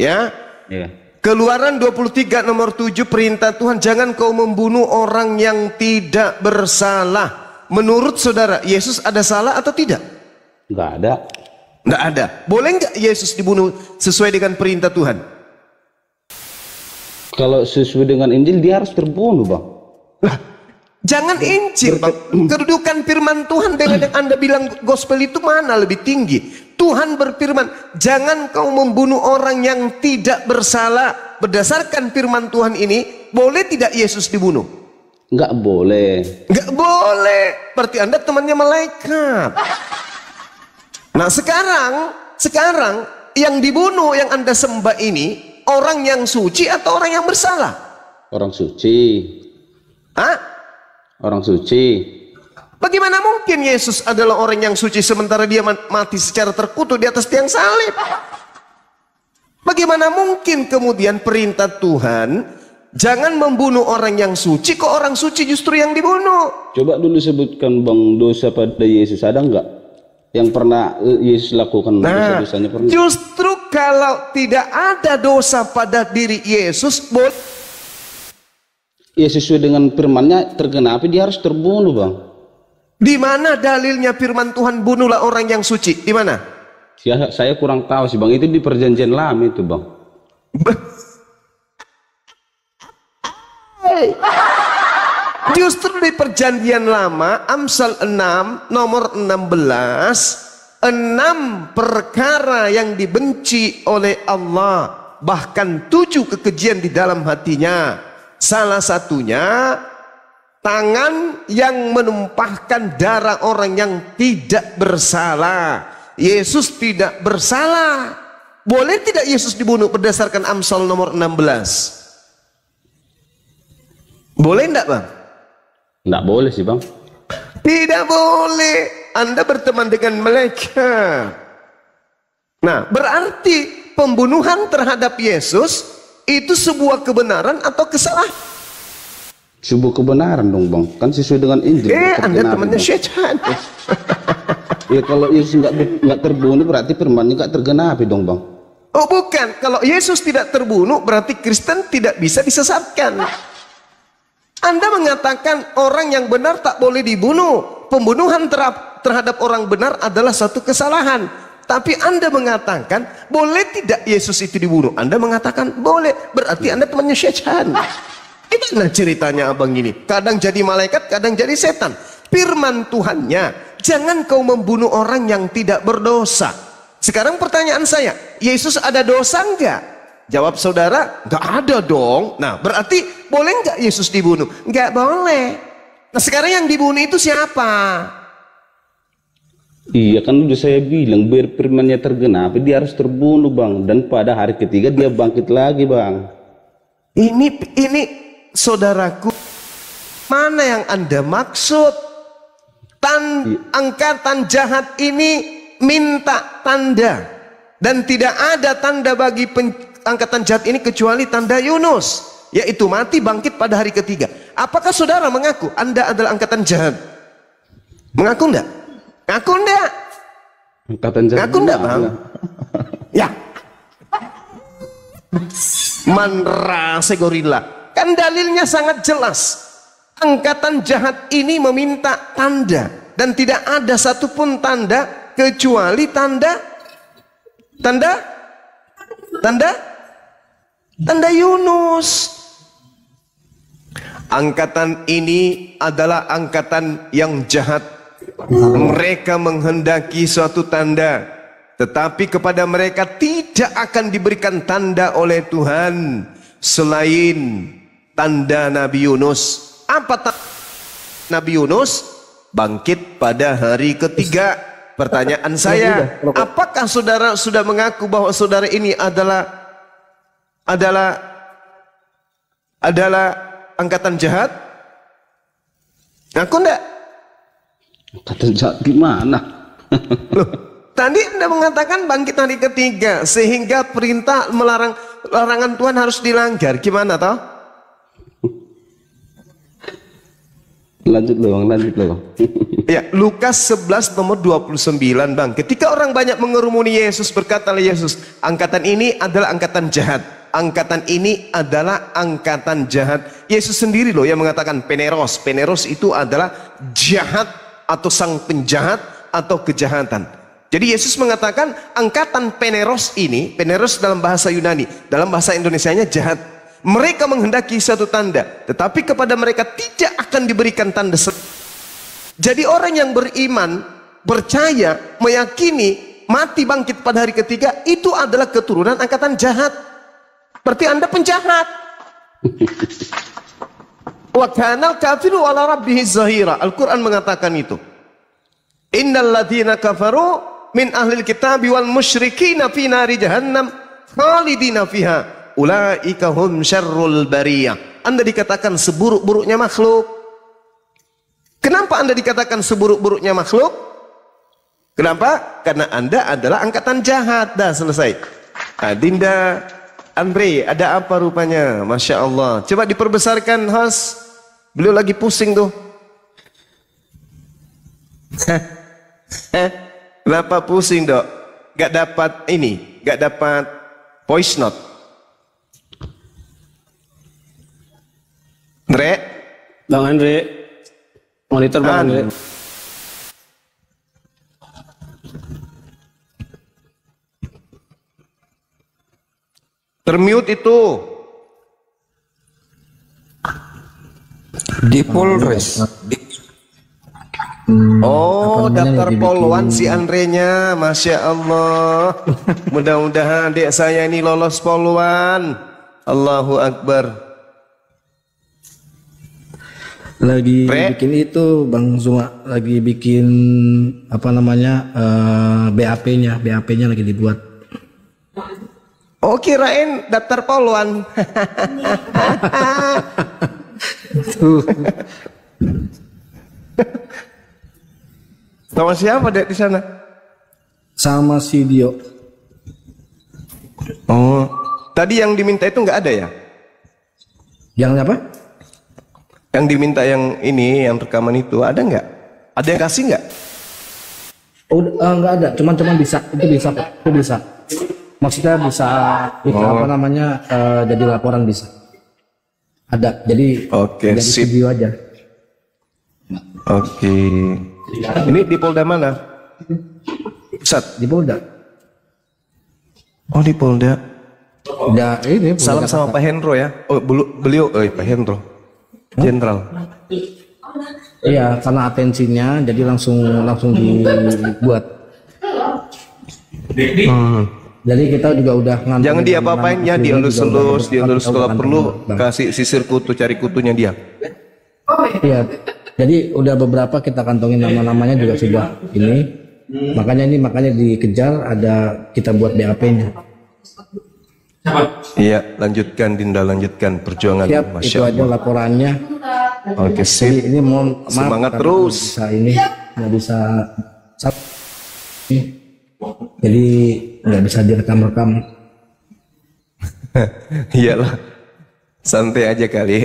Ya. Iya. Keluaran 23 nomor 7, perintah Tuhan, jangan kau membunuh orang yang tidak bersalah. Menurut saudara, Yesus ada salah atau tidak? Nggak ada. Nggak ada. Boleh nggak Yesus dibunuh sesuai dengan perintah Tuhan? Kalau sesuai dengan Injil dia harus terbunuh, Bang. Lah, jangan Injil, Bang. Kedudukan firman Tuhan dengan yang Anda bilang gospel itu mana lebih tinggi? Tuhan berfirman, jangan kau membunuh orang yang tidak bersalah. Berdasarkan firman Tuhan ini, boleh tidak Yesus dibunuh? Nggak boleh. Nggak boleh. Berarti Anda temannya malaikat. Nah sekarang yang dibunuh, yang Anda sembah ini, orang yang suci atau orang yang bersalah? Orang suci. Hah? Orang suci. Bagaimana mungkin Yesus adalah orang yang suci sementara dia mati secara terkutuk di atas tiang salib? Bagaimana mungkin kemudian perintah Tuhan jangan membunuh orang yang suci, kok orang suci justru yang dibunuh? Coba dulu sebutkan, Bang, dosa pada Yesus ada nggak? Yang pernah Yesus lakukan dosa-dosanya pernah? Justru kalau tidak ada dosa pada diri Yesus, boleh. Ya sesuai dengan firman-Nya tergenapi dia harus terbunuh, Bang. Di mana dalilnya firman Tuhan bunuhlah orang yang suci? Di mana? Saya kurang tahu sih, Bang. Itu di perjanjian lama itu, Bang. Justru di perjanjian lama, Amsal 6 nomor 16, 6 perkara yang dibenci oleh Allah, bahkan 7 kekejian di dalam hatinya. Salah satunya tangan yang menumpahkan darah orang yang tidak bersalah. Yesus tidak bersalah. Boleh tidak Yesus dibunuh berdasarkan Amsal nomor 16? Boleh enggak, Bang? Enggak boleh sih, Bang. Tidak boleh. Anda berteman dengan malaikat. Nah, berarti pembunuhan terhadap Yesus itu sebuah kebenaran atau kesalahan? Sebuah kebenaran dong, Bang. Kan sesuai dengan Injil. Anda temannya setan. Ya kalau Yesus nggak terbunuh berarti firman-Nya nggak tergenapi dong, Bang. Oh bukan, kalau Yesus tidak terbunuh berarti Kristen tidak bisa disesatkan. Anda mengatakan orang yang benar tak boleh dibunuh. Pembunuhan terhadap orang benar adalah suatu kesalahan. Tapi Anda mengatakan boleh tidak Yesus itu dibunuh? Anda mengatakan boleh, berarti Anda temannya setan. Gimana ceritanya abang ini? Kadang jadi malaikat, kadang jadi setan. Firman Tuhannya, jangan kau membunuh orang yang tidak berdosa. Sekarang pertanyaan saya, Yesus ada dosa enggak? Jawab saudara, enggak ada dong. Nah berarti boleh enggak Yesus dibunuh? Enggak boleh. Nah sekarang yang dibunuh itu siapa? Iya kan udah saya bilang, biar firman-Nya tergenapi dia harus terbunuh, Bang. Dan pada hari ketiga dia bangkit lagi, Bang. Ini saudaraku, mana yang Anda maksud? Angkatan jahat ini minta tanda, dan tidak ada tanda bagi angkatan jahat ini kecuali tanda Yunus, yaitu mati bangkit pada hari ketiga. Apakah saudara mengaku Anda adalah angkatan jahat? Mengaku enggak? Ngaku enggak? Angkatan jahat. Ngaku enggak, Bang? Ya. Manrase gorila. Kan dalilnya sangat jelas. Angkatan jahat ini meminta tanda, dan tidak ada satupun tanda kecuali tanda Yunus. Angkatan ini adalah angkatan yang jahat. Mereka menghendaki suatu tanda, tetapi kepada mereka tidak akan diberikan tanda oleh Tuhan selain tanda Nabi Yunus. Apa tanda Nabi Yunus? Bangkit pada hari ketiga. Pertanyaan saya, apakah saudara sudah mengaku bahwa saudara ini adalah angkatan jahat? Ngaku enggak? Angkatan jahat gimana? Loh, tadi Anda mengatakan bangkit hari ketiga, sehingga perintah larangan Tuhan harus dilanggar. Gimana toh? Lanjut loh bang, lanjut loh bang. Ya, Lukas 11 nomor 29 bang. Ketika orang banyak mengerumuni Yesus, berkatalah Yesus, angkatan ini adalah angkatan jahat. Angkatan ini adalah angkatan jahat. Yesus sendiri loh yang mengatakan peneros. Peneros itu adalah jahat atau sang penjahat atau kejahatan. Jadi Yesus mengatakan angkatan peneros ini, peneros dalam bahasa Yunani, dalam bahasa Indonesianya jahat. Mereka menghendaki satu tanda, tetapi kepada mereka tidak akan diberikan tanda. Jadi orang yang beriman, percaya, meyakini, mati bangkit pada hari ketiga, itu adalah keturunan angkatan jahat. Berarti Anda penjahat. Wa kana kafiru ala rabbih zahira. Al-Quran mengatakan itu. Innal ladzina kafaru min ahlil kitabi wal musyrikina fi nari jahannam khalidina fiha. Ulaika hum syarrul bariyah. Anda dikatakan seburuk-buruknya makhluk. Kenapa Anda dikatakan seburuk-buruknya makhluk? Kenapa? Karena Anda adalah angkatan jahat. Dah selesai. Dinda Andre, ada apa rupanya? Masya Allah. Coba diperbesarkan host. Beliau lagi pusing tuh. Kenapa pusing dok? Gak dapat ini, gak dapat voice note. Andre, Bang Andre, monitor Bang Andre. Termute itu. Di Polres. Oh, daftar polwan si Andrenya, masya Allah. Mudah-mudahan adik saya ini lolos polwan. Allahu Akbar. Lagi bikin itu Bang Zuma, lagi bikin apa namanya BAP-nya lagi dibuat. Oh, kirain daftar polwan. Tuh. Sama siapa dek di sana? Sama si Dio. Oh, tadi yang diminta itu nggak ada ya? Yang apa? Yang diminta yang ini, yang rekaman itu ada nggak? Ada yang kasih nggak? Oh, nggak ada, cuman bisa, itu bisa, itu bisa. Maksudnya bisa apa namanya jadi laporan bisa. Ada, jadi Oke, jadi sip. video aja. Oke. Ini di Polda mana? Pusat. Di Polda. Oh, di Polda. Udah ini. Salam Polda sama Jakarta. Pak Hendro ya. Oh, beliau, Pak Hendro. Jenderal. Iya, karena atensinya jadi langsung dibuat. Jadi kita juga udah ngantor. Jangan diapa-apain ya, dielus-elus kalau perlu kasih sisir kutu, cari kutunya dia. Iya. Jadi udah beberapa kita kantongin nama-namanya juga sudah ini. Makanya dikejar, ada kita buat BAP-nya. Iya, lanjutkan Dinda, lanjutkan perjuangan. Siap, Masya itu aja Allah. laporannya. Oke, Jadi sip. ini mohon maaf Semangat karena terus. nggak bisa jadi nggak bisa direkam-rekam. Iyalah, santai aja kali.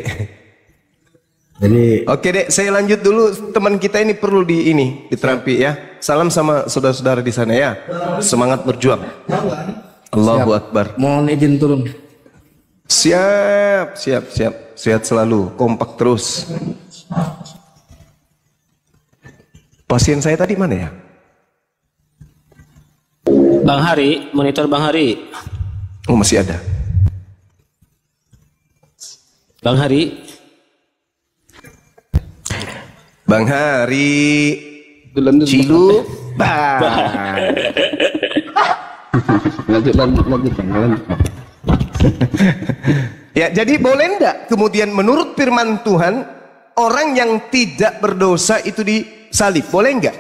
Jadi Oke dek, saya lanjut dulu. Teman kita ini perlu diterapi ya. Salam sama saudara-saudara di sana ya. Semangat berjuang. Allahu Akbar. mohon izin turun. Siap. Sehat selalu, kompak terus. Pasien saya tadi mana ya? Bang Hari, monitor Bang Hari. Oh, masih ada. Bang Hari. Bang Hari. Lanjut, Cilu. Bang. lanjut bang, lanjut. Ya, jadi boleh enggak kemudian menurut firman Tuhan orang yang tidak berdosa itu disalib? Boleh enggak?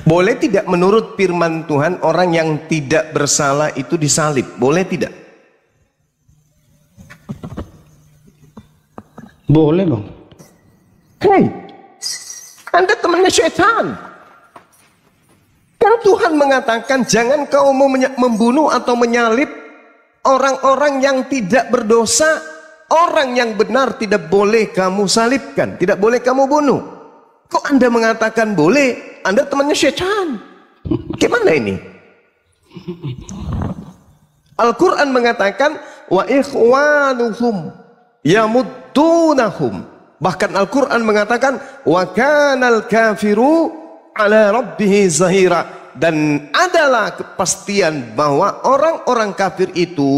Boleh tidak menurut firman Tuhan orang yang tidak bersalah itu disalib? Boleh tidak? Boleh bang. Hei, Anda temannya syaitan. Kan Tuhan mengatakan jangan kau membunuh atau menyalib orang-orang yang tidak berdosa, orang yang benar tidak boleh kamu salibkan, tidak boleh kamu bunuh. Kok Anda mengatakan boleh? Anda temannya setan. Gimana ini? Al-Quran mengatakan wa ikhwanuhum yamuddunahum. Bahkan Al-Quran mengatakan wa kanal kafiru ala rabbihi zahira. Dan adalah kepastian bahwa orang-orang kafir itu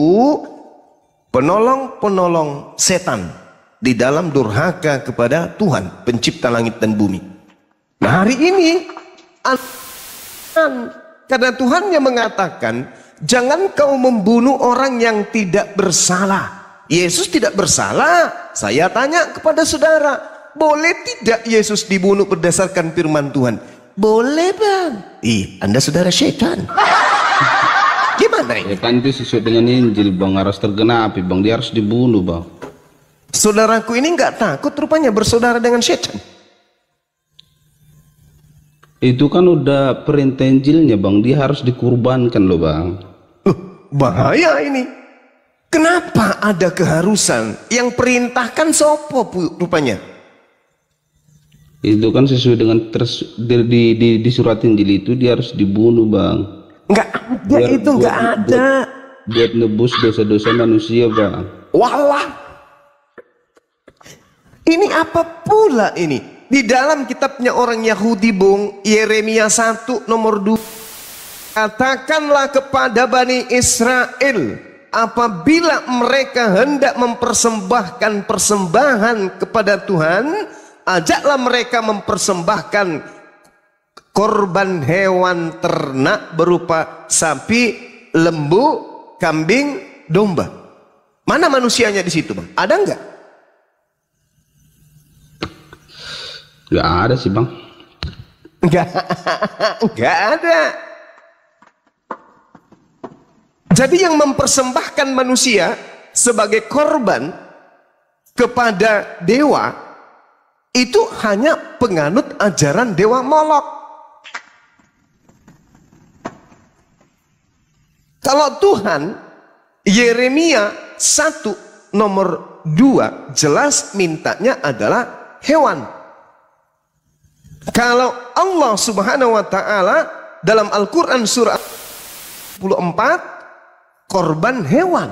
penolong-penolong setan di dalam durhaka kepada Tuhan pencipta langit dan bumi. Nah, hari ini karena Tuhan yang mengatakan jangan kau membunuh orang yang tidak bersalah. Yesus tidak bersalah. Saya tanya kepada saudara, boleh tidak Yesus dibunuh berdasarkan firman Tuhan? Boleh bang. Anda saudara setan. Gimana ini? Ya kan itu sesuai dengan Injil bang, harus tergenapi bang, dia harus dibunuh bang. Saudaraku ini nggak takut rupanya bersaudara dengan setan. Itu kan udah perintah Injilnya bang, dia harus dikurbankan loh bang. Bahaya ini. Kenapa ada keharusan yang perintahkan sopo rupanya? Itu kan sesuai dengan di surat Injil itu dia harus dibunuh bang. Nggak ada, itu nggak ada. Buat nebus dosa-dosa manusia bang. Walah. Ini apa pula ini? Di dalam kitabnya orang Yahudi bung, Yeremia 1 nomor 2. Katakanlah kepada Bani Israel, apabila mereka hendak mempersembahkan persembahan kepada Tuhan, ajaklah mereka mempersembahkan korban hewan ternak berupa sapi, lembu, kambing, domba. Mana manusianya di situ bang? Ada nggak? Nggak ada sih bang. Nggak ada. Jadi yang mempersembahkan manusia sebagai korban kepada dewa itu hanya penganut ajaran dewa Molok. Kalau Tuhan, Yeremia 1 nomor 2 jelas mintanya adalah hewan. Kalau Allah Subhanahu wa taala dalam Al-Qur'an surah 24 korban hewan.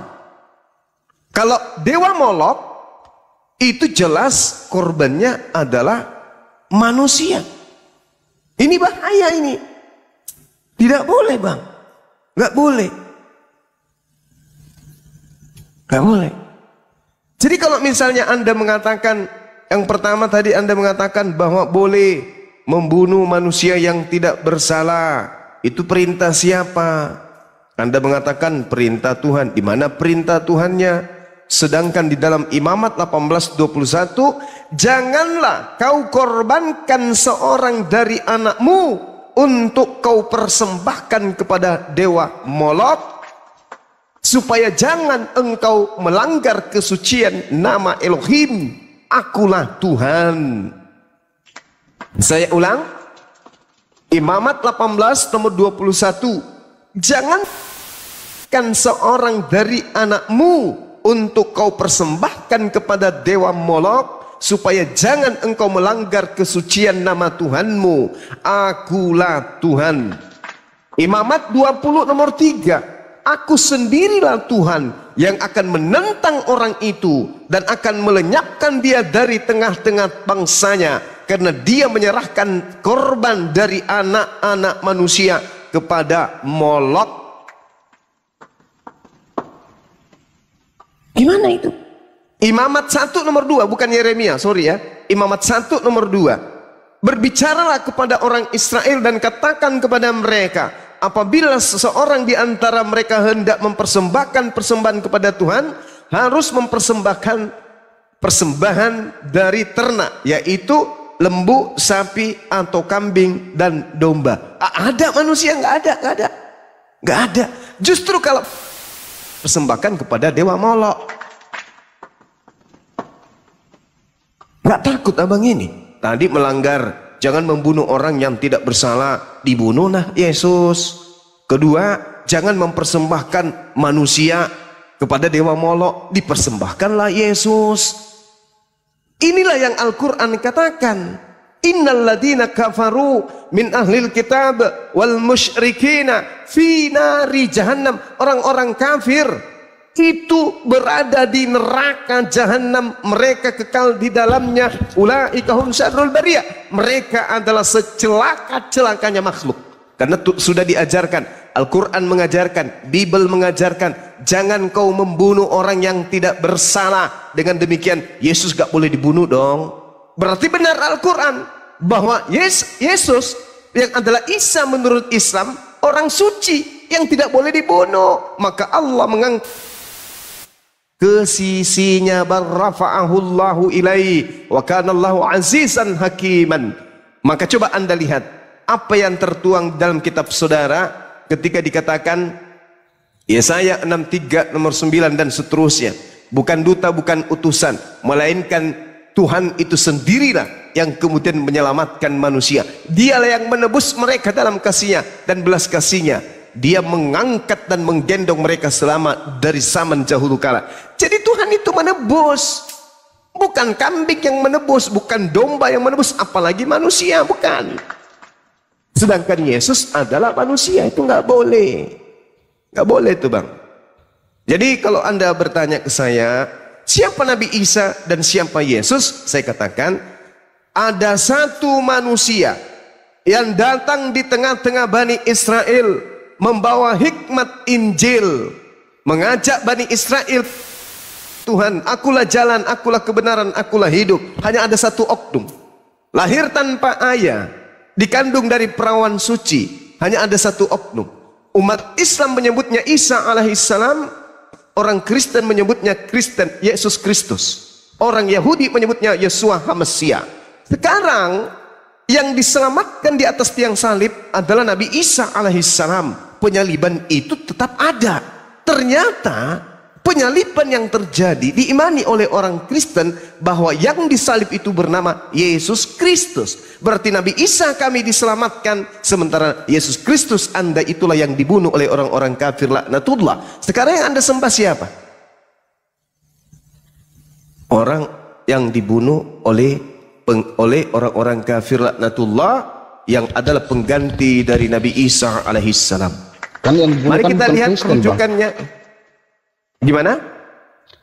Kalau dewa Molok itu jelas korbannya adalah manusia. Ini bahaya ini. Tidak boleh bang. Nggak boleh. Nggak boleh. Jadi kalau misalnya Anda mengatakan, yang pertama tadi Anda mengatakan bahwa boleh membunuh manusia yang tidak bersalah. Itu perintah siapa? Anda mengatakan perintah Tuhan. Di mana perintah Tuhannya? Sedangkan di dalam Imamat 18:21, janganlah kau korbankan seorang dari anakmu untuk kau persembahkan kepada dewa Molok, supaya jangan engkau melanggar kesucian nama Elohim. Akulah Tuhan. Saya ulang, Imamat 18 nomor 21, jangan kan seorang dari anakmu untuk kau persembahkan kepada dewa Molok, supaya jangan engkau melanggar kesucian nama Tuhanmu. Akulah Tuhan. Imamat 20 nomor 3, aku sendirilah Tuhan yang akan menentang orang itu dan akan melenyapkan dia dari tengah-tengah bangsanya, karena dia menyerahkan korban dari anak-anak manusia kepada Molok. Gimana itu? Imamat 1 nomor 2, bukan Yeremia, sorry ya. Imamat 1 nomor 2. Berbicaralah kepada orang Israel dan katakan kepada mereka, apabila seseorang di antara mereka hendak mempersembahkan persembahan kepada Tuhan, harus mempersembahkan persembahan dari ternak, yaitu lembu, sapi, atau kambing dan domba. Ada manusia? Nggak ada. Justru kalau persembahkan kepada dewa Molok, nggak takut abang ini. Tadi melanggar, jangan membunuh orang yang tidak bersalah, dibunuh nah Yesus. Kedua, jangan mempersembahkan manusia kepada dewa Molok, dipersembahkanlah Yesus. Inilah yang Al-Quran katakan, innal ladina kafaru min ahlil kitab wal musyrikina fi nari jahannam. Orang-orang kafir itu berada di neraka jahanam, mereka kekal di dalamnya. Ulaika hum syarrul bariyah, mereka adalah secelaka-celakanya makhluk. Karena sudah diajarkan, Al-Quran mengajarkan, Bible mengajarkan, jangan kau membunuh orang yang tidak bersalah. Dengan demikian Yesus gak boleh dibunuh dong. Berarti benar Al-Quran bahwa Yesus yang adalah Isa menurut Islam, orang suci yang tidak boleh dibunuh. Maka Allah mengangkat ke sisinya, barrafa'ahullahu ilaihi wa kanallahu azizan hakiman. Maka coba Anda lihat apa yang tertuang dalam kitab saudara ketika dikatakan Yesaya 63 nomor 9 dan seterusnya, bukan duta, bukan utusan, melainkan Tuhan itu sendirilah yang kemudian menyelamatkan manusia. Dialah yang menebus mereka dalam kasih-Nya dan belas kasih-Nya. Dia mengangkat dan menggendong mereka selama dari zaman dahulu kala. Jadi Tuhan itu menebus, bukan kambing yang menebus, bukan domba yang menebus, apalagi manusia, bukan. Sedangkan Yesus adalah manusia, itu nggak boleh, nggak boleh itu bang. Jadi kalau Anda bertanya ke saya, siapa Nabi Isa dan siapa Yesus? Saya katakan, ada satu manusia yang datang di tengah-tengah Bani Israel, membawa hikmat Injil, mengajak Bani Israel, Tuhan, akulah jalan, akulah kebenaran, akulah hidup. Hanya ada satu oknum, lahir tanpa ayah, dikandung dari perawan suci, hanya ada satu oknum. Umat Islam menyebutnya Isa alaihissalam, orang Kristen menyebutnya Yesus Kristus, orang Yahudi menyebutnya Yesua HaMasiah. Sekarang yang diselamatkan di atas tiang salib adalah Nabi Isa alaihissalam. Penyaliban itu tetap ada. Ternyata penyaliban yang terjadi diimani oleh orang Kristen bahwa yang disalib itu bernama Yesus Kristus. Berarti Nabi Isa kami diselamatkan, sementara Yesus Kristus Anda itulah yang dibunuh oleh orang-orang kafir laknatullah. Sekarang yang Anda sembah siapa? Orang yang dibunuh oleh orang-orang kafir laknatullah, yang adalah pengganti dari Nabi Isa alaihissalam. Kan yang Mari kita lihat rujukannya. Gimana?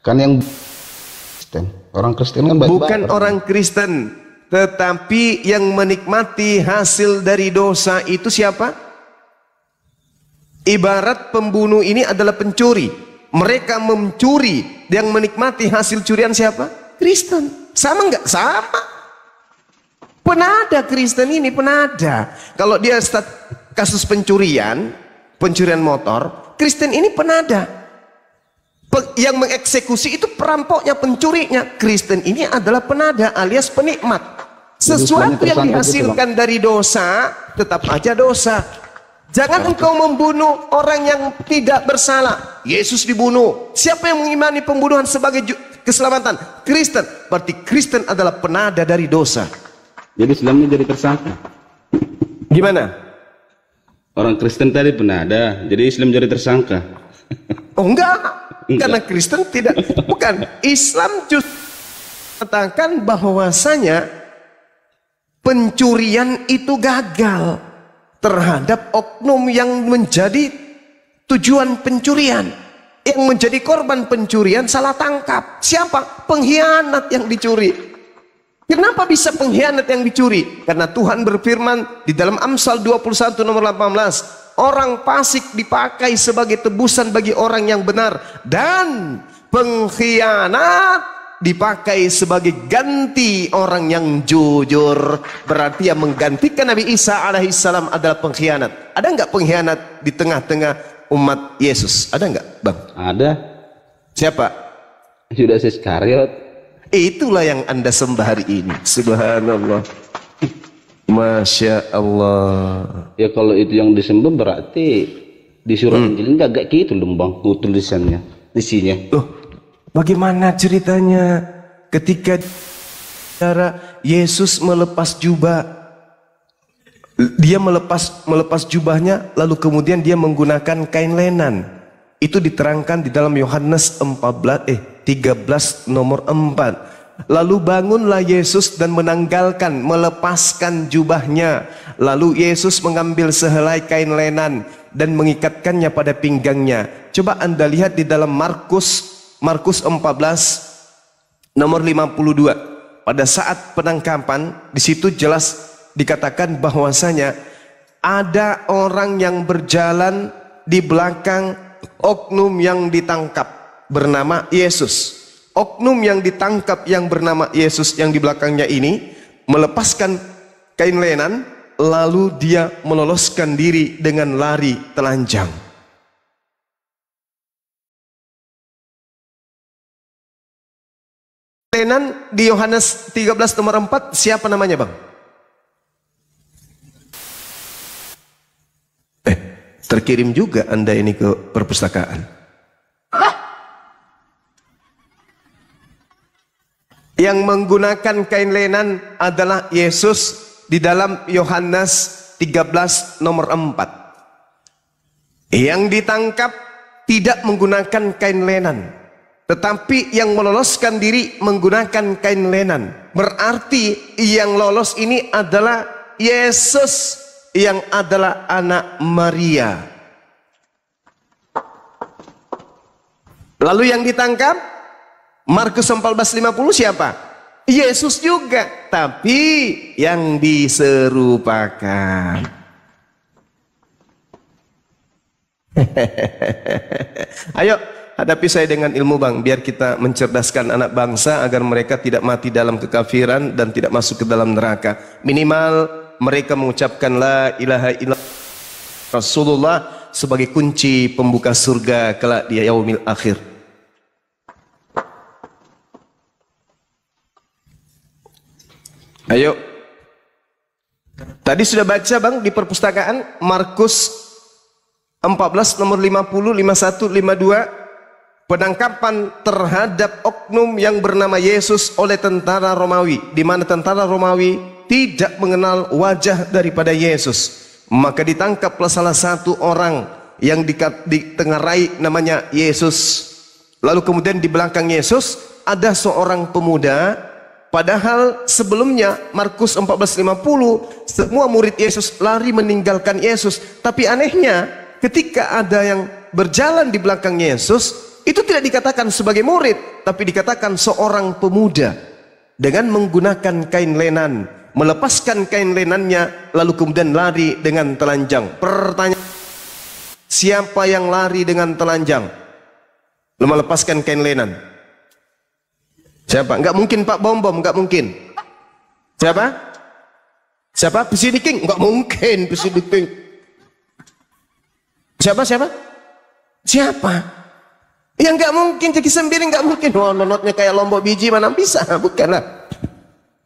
Kan yang Kristen, orang Kristen kan baik-baik. Bukan orang Kristen, tetapi yang menikmati hasil dari dosa itu siapa? Ibarat pembunuh ini adalah pencuri. Mereka mencuri, yang menikmati hasil curian siapa? Kristen. Sama nggak? Sama. Penada Kristen ini, penada. Kalau dia kasus pencurian motor, Kristen ini penada. Yang mengeksekusi itu perampoknya, pencurinya. Kristen ini adalah penada alias penikmat. Sesuatu yang dihasilkan dari dosa tetap aja dosa. Jangan engkau membunuh orang yang tidak bersalah. Yesus dibunuh. Siapa yang mengimani pembunuhan sebagai keselamatan? Kristen. Berarti Kristen adalah penada dari dosa. Jadi Islamnya jadi tersangka. Gimana? Orang Kristen tadi penada, jadi Islam jadi tersangka. Oh enggak. Karena Kristen tidak, bukan. Islam justru katakan bahwasanya pencurian itu gagal terhadap oknum yang menjadi tujuan pencurian. Yang menjadi korban pencurian salah tangkap. Siapa? Pengkhianat yang dicuri. Kenapa bisa pengkhianat yang dicuri? Karena Tuhan berfirman di dalam Amsal 21 nomor 18, orang fasik dipakai sebagai tebusan bagi orang yang benar, dan pengkhianat dipakai sebagai ganti orang yang jujur. Berarti yang menggantikan Nabi Isa alaihissalam adalah pengkhianat. Ada nggak pengkhianat di tengah-tengah umat Yesus? Ada nggak, Bang? Ada. Siapa? Yudas Iskariot. Itulah yang Anda sembah hari ini. Subhanallah. Masya Allah. Ya kalau itu yang disembah berarti di surat Injil enggak gitu loh bang, tulisannya, isinya. Loh, bagaimana ceritanya ketika Yesus melepas jubah, dia melepas jubahnya, lalu kemudian dia menggunakan kain lenan. Itu diterangkan di dalam Yohanes 13 nomor 4. Lalu bangunlah Yesus dan melepaskan jubahnya. Lalu Yesus mengambil sehelai kain lenan dan mengikatkannya pada pinggangnya. Coba Anda lihat di dalam Markus 14 nomor 52. Pada saat penangkapan, di situ jelas dikatakan bahwasanya ada orang yang berjalan di belakang oknum yang ditangkap bernama Yesus. Oknum yang ditangkap yang bernama Yesus yang di belakangnya ini melepaskan kain lenan, lalu dia meloloskan diri dengan lari telanjang. Lenan di Yohanes 13 nomor 4 siapa namanya, Bang? Terkirim juga Anda ini ke perpustakaan. Yang menggunakan kain lenan adalah Yesus di dalam Yohanes 13 nomor 4. Yang ditangkap tidak menggunakan kain lenan, tetapi yang meloloskan diri menggunakan kain lenan. Berarti yang lolos ini adalah Yesus yang adalah anak Maria. Lalu yang ditangkap Markus 14:50 siapa? Yesus juga, tapi yang diserupakan. Ayo hadapi saya dengan ilmu, Bang, biar kita mencerdaskan anak bangsa agar mereka tidak mati dalam kekafiran dan tidak masuk ke dalam neraka. Minimal mereka mengucapkan la ilaha illallah Rasulullah sebagai kunci pembuka surga kelak di yaumil akhir. Ayo. Tadi sudah baca, Bang, di perpustakaan Markus 14 nomor 50, 51, 52, penangkapan terhadap oknum yang bernama Yesus oleh tentara Romawi, di mana tentara Romawi tidak mengenal wajah daripada Yesus. Maka ditangkaplah salah satu orang yang ditengarai namanya Yesus. Lalu kemudian di belakang Yesus ada seorang pemuda. Padahal sebelumnya Markus 14:50 semua murid Yesus lari meninggalkan Yesus. Tapi anehnya ketika ada yang berjalan di belakang Yesus, itu tidak dikatakan sebagai murid, tapi dikatakan seorang pemuda dengan menggunakan kain lenan, melepaskan kain lenannya lalu kemudian lari dengan telanjang. Pertanyaan, siapa yang lari dengan telanjang melepaskan kain lenan? Siapa? Enggak mungkin Pak Bom Bom, enggak mungkin. Siapa? Siapa? Presiden King? Enggak mungkin Presiden King. Siapa? Siapa? Ya enggak mungkin, Jeki Sembiring enggak mungkin. Wah, nonotnya kayak lombok biji, mana bisa? Bukanlah.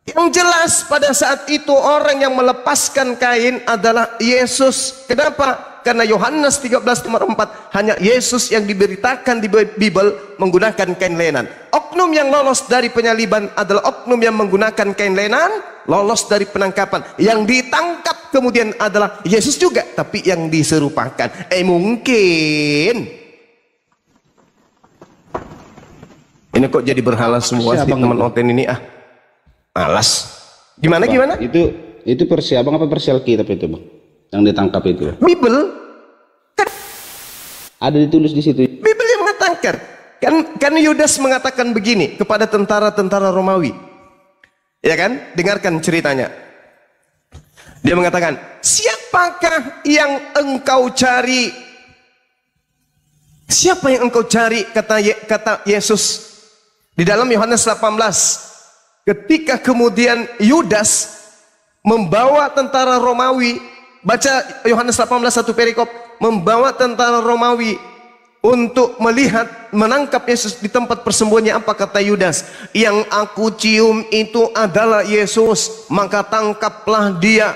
Yang jelas pada saat itu orang yang melepaskan kain adalah Yesus. Kenapa? Karena Yohanes 13 nomor 4 hanya Yesus yang diberitakan di Bible menggunakan kain lenan. Oknum yang lolos dari penyaliban adalah oknum yang menggunakan kain lenan, lolos dari penangkapan. Yang ditangkap kemudian adalah Yesus juga, tapi yang diserupakan. Mungkin. Ini kok jadi berhala semua sih teman Oten ini malas. Gimana? Itu Persia Abang apa Persia Alkitab itu, Bang? Yang ditangkap itu. Bible. Kan ada ditulis di situ. Bible yang mengatakan. Kan Yudas mengatakan begini kepada tentara-tentara Romawi. Ya kan? Dengarkan ceritanya. Dia mengatakan, "Siapakah yang engkau cari?" Siapa yang engkau cari? Kata Yesus di dalam Yohanes 18. Ketika kemudian Yudas membawa tentara Romawi, baca Yohanes 18 1 perikop, membawa tentara Romawi untuk melihat menangkap Yesus di tempat persembunyian. Apa kata Yudas? "Yang aku cium itu adalah Yesus, maka tangkaplah dia,"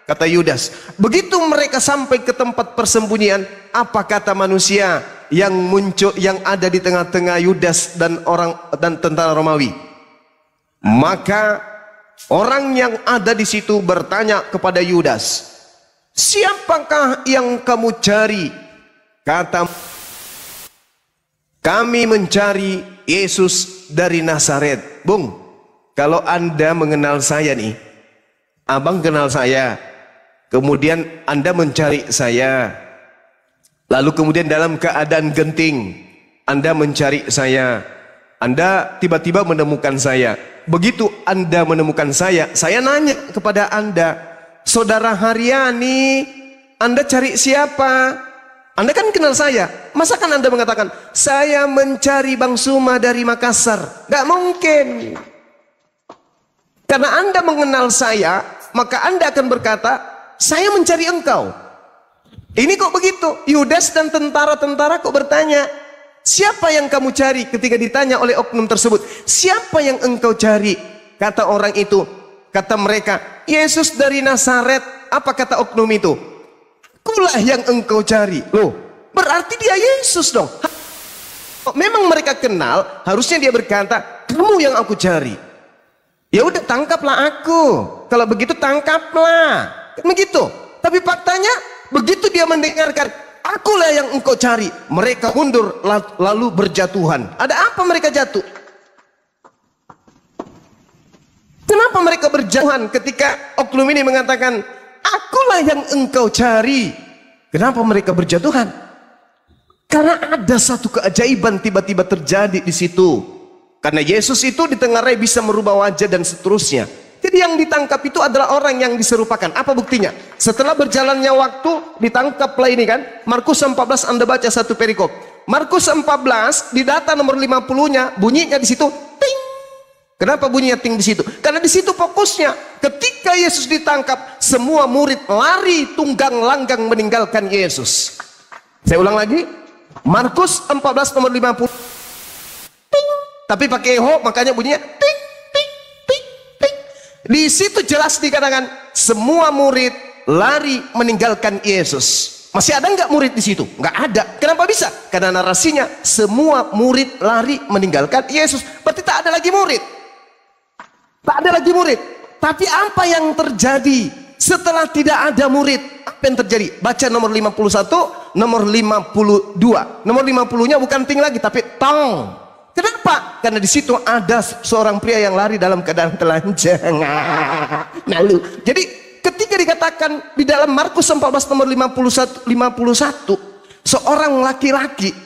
kata Yudas. Begitu mereka sampai ke tempat persembunyian, apa kata manusia yang muncul, yang ada di tengah-tengah Yudas dan tentara Romawi? Maka orang yang ada di situ bertanya kepada Yudas, "Siapakah yang kamu cari?" Kata Kami mencari Yesus dari Nazaret. Bung, kalau Anda mengenal saya nih, abang kenal saya, kemudian Anda mencari saya, lalu kemudian dalam keadaan genting, Anda mencari saya, Anda tiba-tiba menemukan saya. Begitu Anda menemukan saya nanya kepada Anda, Saudara Haryani, Anda cari siapa? Anda kan kenal saya, masa kan Anda mengatakan, saya mencari Bang Suma dari Makassar? Gak mungkin. Karena Anda mengenal saya, maka Anda akan berkata, saya mencari engkau. Ini kok begitu? Yudas dan tentara-tentara kok bertanya, siapa yang kamu cari? Ketika ditanya oleh oknum tersebut, siapa yang engkau cari? Kata orang itu, kata mereka, Yesus dari Nazaret. Apa kata oknum itu? Akulah yang engkau cari. Loh, berarti dia Yesus dong. Memang mereka kenal, harusnya dia berkata, kamu yang aku cari. Ya udah, tangkaplah aku. Kalau begitu tangkaplah. Begitu. Tapi faktanya, begitu dia mendengarkan, akulah yang engkau cari, mereka mundur lalu berjatuhan. Ada apa mereka jatuh? Kenapa mereka berjatuhan ketika oknum ini mengatakan, akulah yang engkau cari? Kenapa mereka berjatuhan? Karena ada satu keajaiban tiba-tiba terjadi di situ. Karena Yesus itu ditengarai bisa merubah wajah dan seterusnya. Jadi yang ditangkap itu adalah orang yang diserupakan. Apa buktinya? Setelah berjalannya waktu, ditangkaplah ini kan. Markus 14 Anda baca satu perikop. Markus 14 di data nomor 50-nya bunyinya di situ ting. Kenapa bunyinya ting di situ? Karena di situ fokusnya. Ketika Yesus ditangkap, semua murid lari tunggang langgang meninggalkan Yesus. Saya ulang lagi. Markus 14 nomor 50. Ting. Tapi pakai ho, makanya bunyinya ting ting ting ting. Di situ jelas dikatakan semua murid lari meninggalkan Yesus. Masih ada nggak murid di situ? Nggak ada. Kenapa bisa? Karena narasinya semua murid lari meninggalkan Yesus. Berarti tak ada lagi murid. Tak ada lagi murid. Tapi apa yang terjadi setelah tidak ada murid? Apa yang terjadi? Baca nomor 51, nomor 52. Nomor 50-nya bukan ting lagi, tapi tong. Kenapa? Karena di situ ada seorang pria yang lari dalam keadaan telanjang. Lalu, jadi ketika dikatakan di dalam Markus 14 nomor 51, seorang laki-laki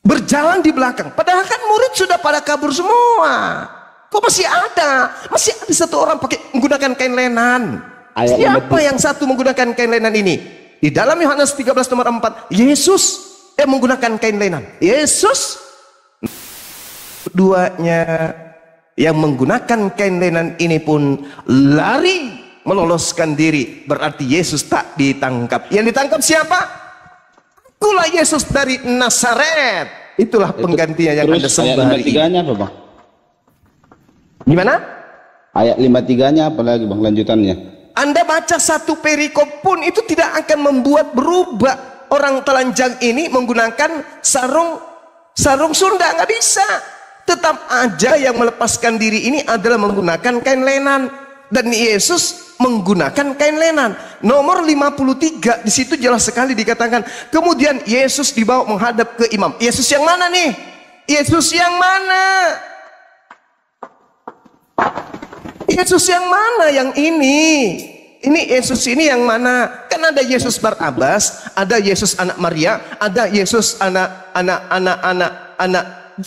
berjalan di belakang. Padahal kan murid sudah pada kabur semua. Kok masih ada? Masih ada satu orang menggunakan kain lenan. Siapa yang satu menggunakan kain lenan ini? Di dalam Yohanes 13 nomor 4, Yesus menggunakan kain lenan. Yesus duanya yang menggunakan kain lenan ini pun lari meloloskan diri. Berarti Yesus tak ditangkap. Yang ditangkap siapa? Akulah Yesus dari Nazaret. Itulah penggantinya yang Anda sembah hari ini. Apa Bang? Gimana? Ayat 53-nya apa lagi Bang lanjutannya? Anda baca satu perikop pun itu tidak akan membuat berubah. Orang telanjang ini menggunakan sarung Sunda, nggak bisa. Tetap aja yang melepaskan diri ini adalah menggunakan kain lenan, dan Yesus menggunakan kain lenan. Nomor 53 di situ jelas sekali dikatakan, kemudian Yesus dibawa menghadap ke imam. Yesus yang mana nih? Yesus yang mana? Yesus yang mana yang ini? Ini Yesus ini yang mana? Kan ada Yesus Barabas, ada Yesus anak Maria, ada Yesus anak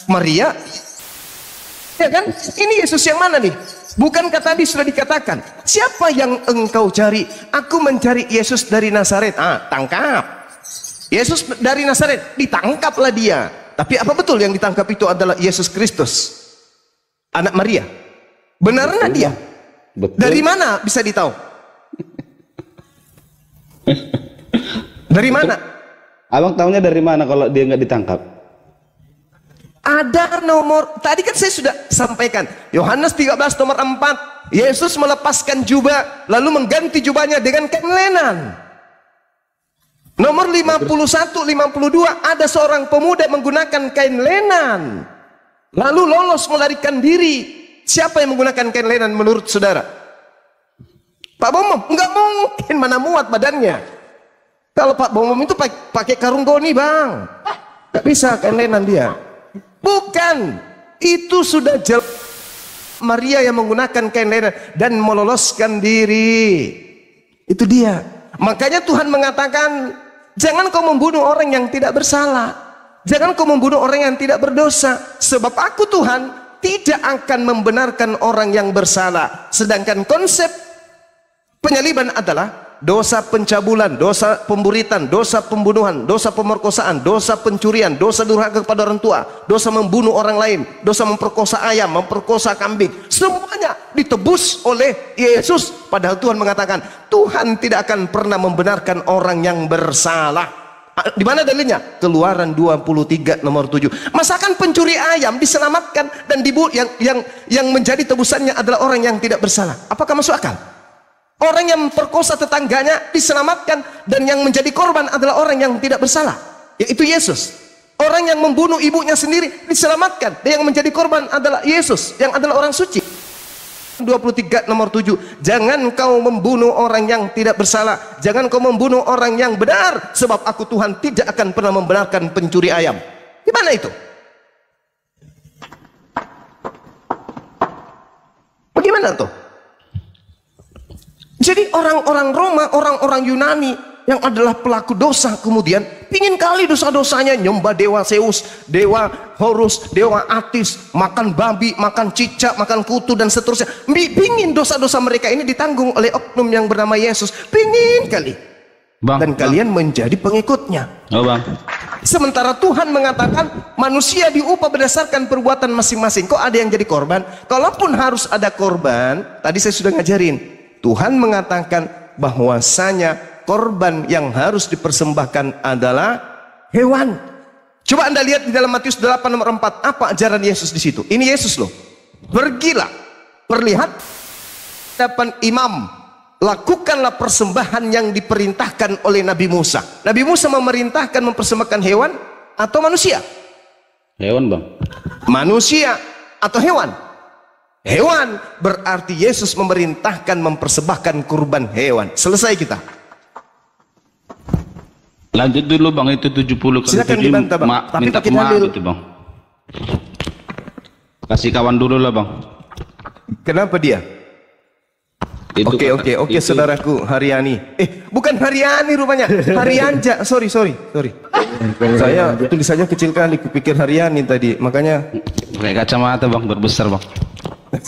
Maria. Ya kan? Ini Yesus yang mana nih? Bukankah tadi sudah dikatakan, siapa yang engkau cari? Aku mencari Yesus dari Nazaret. Tangkap. Yesus dari Nazaret, ditangkaplah dia. Tapi apa betul yang ditangkap itu adalah Yesus Kristus, anak Maria? Benar nggak dia? Betul. Dari mana bisa ditahu? Dari mana? Abang tahunya dari mana kalau dia nggak ditangkap? Ada nomor, tadi kan saya sudah sampaikan, Yohanes 13 nomor 4, Yesus melepaskan jubah lalu mengganti jubahnya dengan kain lenan. Nomor 51, 52 ada seorang pemuda menggunakan kain lenan lalu lolos melarikan diri. Siapa yang menggunakan kain lenan menurut saudara? Pak Bomom? Enggak mungkin, mana muat badannya. Kalau Pak Bomom itu pakai karung goni Bang, nggak bisa kelainan dia. Bukan, itu sudah jelas Maria yang menggunakan kain lenan dan meloloskan diri. Itu dia. Makanya Tuhan mengatakan, jangan kau membunuh orang yang tidak bersalah, jangan kau membunuh orang yang tidak berdosa, sebab aku Tuhan tidak akan membenarkan orang yang bersalah. Sedangkan konsep penyaliban adalah dosa pencabulan, dosa pemburitan, dosa pembunuhan, dosa pemerkosaan, dosa pencurian, dosa durhaka kepada orang tua, dosa membunuh orang lain, dosa memperkosa ayam, memperkosa kambing, semuanya ditebus oleh Yesus. Padahal Tuhan mengatakan, Tuhan tidak akan pernah membenarkan orang yang bersalah. Di mana dalilnya? Keluaran 23 nomor 7. Masakan pencuri ayam diselamatkan dan yang menjadi tebusannya adalah orang yang tidak bersalah. Apakah masuk akal? Orang yang memperkosa tetangganya diselamatkan dan yang menjadi korban adalah orang yang tidak bersalah, yaitu Yesus. Orang yang membunuh ibunya sendiri diselamatkan dan yang menjadi korban adalah Yesus, yang adalah orang suci. 23 nomor 7. Jangan kau membunuh orang yang tidak bersalah, jangan kau membunuh orang yang benar, sebab aku Tuhan tidak akan pernah membenarkan pencuri ayam. Di mana itu? Bagaimana tuh? Jadi orang-orang Roma, orang-orang Yunani yang adalah pelaku dosa, kemudian pingin kali dosa-dosanya nyembah dewa Zeus, dewa Horus, dewa Atis, makan babi, makan cicak, makan kutu dan seterusnya. Pingin dosa-dosa mereka ini ditanggung oleh oknum yang bernama Yesus. Pingin kali. Bang, dan kalian menjadi pengikutnya. Oh bang. Sementara Tuhan mengatakan manusia diupah berdasarkan perbuatan masing-masing. Kok ada yang jadi korban? Kalaupun harus ada korban, tadi saya sudah ngajarin. Tuhan mengatakan bahwasanya korban yang harus dipersembahkan adalah hewan. Coba Anda lihat di dalam Matius 8 nomor 4, apa ajaran Yesus di situ? Ini Yesus loh. Pergilah, perlihat depan imam, lakukanlah persembahan yang diperintahkan oleh Nabi Musa. Nabi Musa memerintahkan mempersembahkan hewan atau manusia? Hewan bang. Manusia atau hewan? Hewan, berarti Yesus memerintahkan mempersembahkan kurban hewan. Selesai kita. Lanjut dulu bang, itu 70 kali. Silakan dibantah bang. Tapi Minta pakai maaf dalil. itu bang. Kasih kawan dulu lah bang. Kenapa dia? Itu Oke, saudaraku Haryani. Bukan Haryani rupanya. Haryanja. Sorry. Saya tulisannya kecil kali, kupikir Haryani tadi. Makanya pakai kacamata bang, berbesar bang.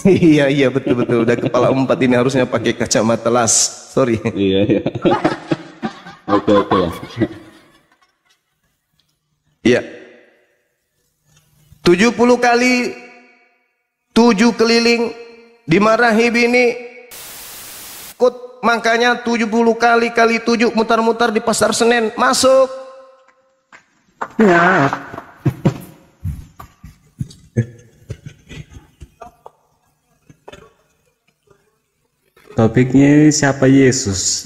Iya betul. Udah kepala 4 ini harusnya pakai kacamata las. Sorry. Iya. Oke. Iya. 70 kali 7 keliling dimarahi bini. Makanya 70 kali 7 mutar-mutar di pasar Senen. Masuk. Ya. Topiknya siapa Yesus?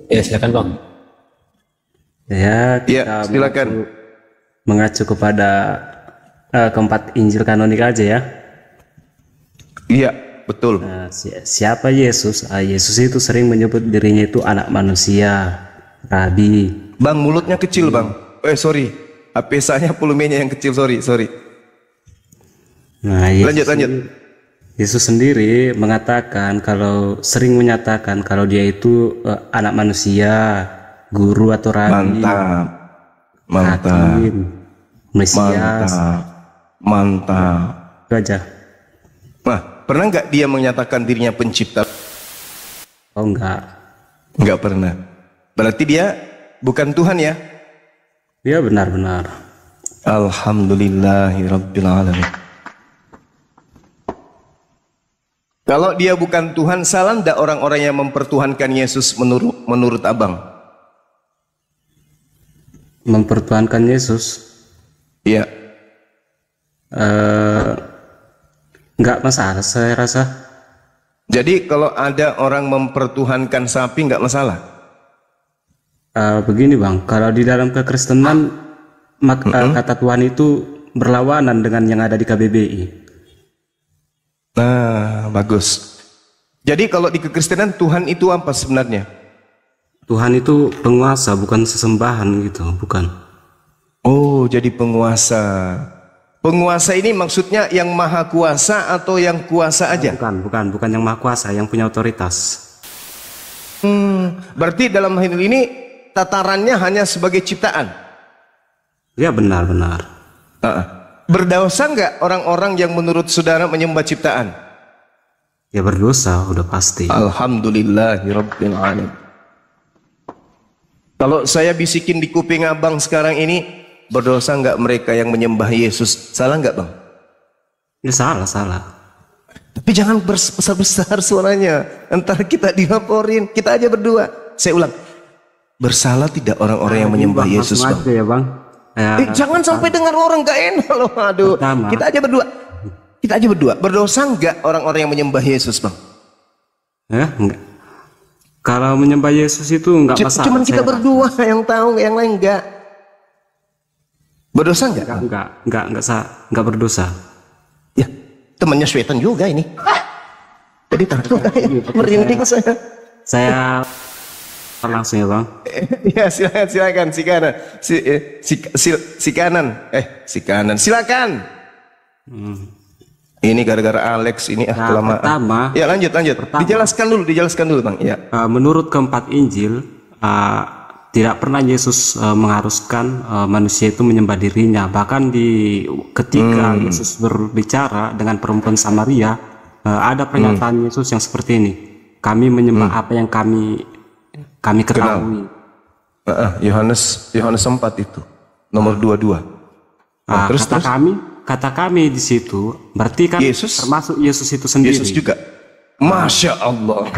Ya silakan bang. Ya, Iya, silakan. mengacu kepada keempat Injil kanonik aja ya. Iya, betul. Nah, siapa Yesus? Yesus itu sering menyebut dirinya itu anak manusia, Rabi. Bang, mulutnya kecil bang. Sorry. HP saya volumenya yang kecil, sorry. Nah, Lanjut. Yesus sendiri sering menyatakan kalau dia itu anak manusia, guru atau rabi, Mantap. hakim, Mesias. Mantap. Itu aja. Nah, pernah nggak dia menyatakan dirinya pencipta? Oh enggak. Nggak pernah. Berarti dia bukan Tuhan ya? Dia benar-benar. Alhamdulillahirabbil alamin. Kalau dia bukan Tuhan, salah ndak orang-orang yang mempertuhankan Yesus menurut abang? Mempertuhankan Yesus? Iya. Enggak masalah saya rasa. Jadi kalau ada orang mempertuhankan sapi nggak masalah? Begini bang, kalau di dalam kekristenan kata Tuhan itu berlawanan dengan yang ada di KBBI. Nah, bagus. Jadi kalau di kekristenan Tuhan itu apa sebenarnya? Tuhan itu penguasa, bukan sesembahan gitu, bukan. Oh, jadi penguasa. Penguasa ini maksudnya yang maha kuasa atau yang kuasa aja? Bukan yang maha kuasa, yang punya otoritas. Berarti dalam hal ini tatarannya hanya sebagai ciptaan. Ya, benar. Berdosa nggak orang-orang yang menurut saudara menyembah ciptaan? Ya, berdosa, udah pasti. Alhamdulillahirabbil alamin. Kalau saya bisikin di kuping abang sekarang ini, berdosa nggak mereka yang menyembah Yesus? Salah nggak, Bang? Ya, salah. Tapi jangan besar-besar suaranya. Entar kita dilaporin. Kita aja berdua. Saya ulang. Bersalah tidak orang-orang yang menyembah Yesus, Bang? Aja ya, Bang. Ya, Jangan sampai dengar orang gak enak loh. Aduh. Kita aja berdua. Berdosa nggak orang-orang yang menyembah Yesus, Bang? Ya, enggak. Kalau menyembah Yesus itu enggak masalah. Cuman kita berdua yang tahu, yang lain enggak. Berdosa enggak? Enggak berdosa. Ya, temannya Syaitan juga ini. Jadi takut merinding saya. Saya langsung ya, Bang. Ya, silakan si kanan. Si kanan. Silakan. Ini gara-gara Alex ini kelamaan. Pertama, ya lanjut. Dijelaskan dulu, Bang. Ya. Menurut keempat Injil, tidak pernah Yesus mengharuskan manusia itu menyembah dirinya. Bahkan ketika Yesus berbicara dengan perempuan Samaria, ada pernyataan Yesus yang seperti ini. Kami menyembah apa yang kami ketahui. Yohanes 4 itu nomor 22. Terus kata kami di situ berarti kan Yesus, termasuk Yesus itu sendiri. Yesus juga. Masya Allah.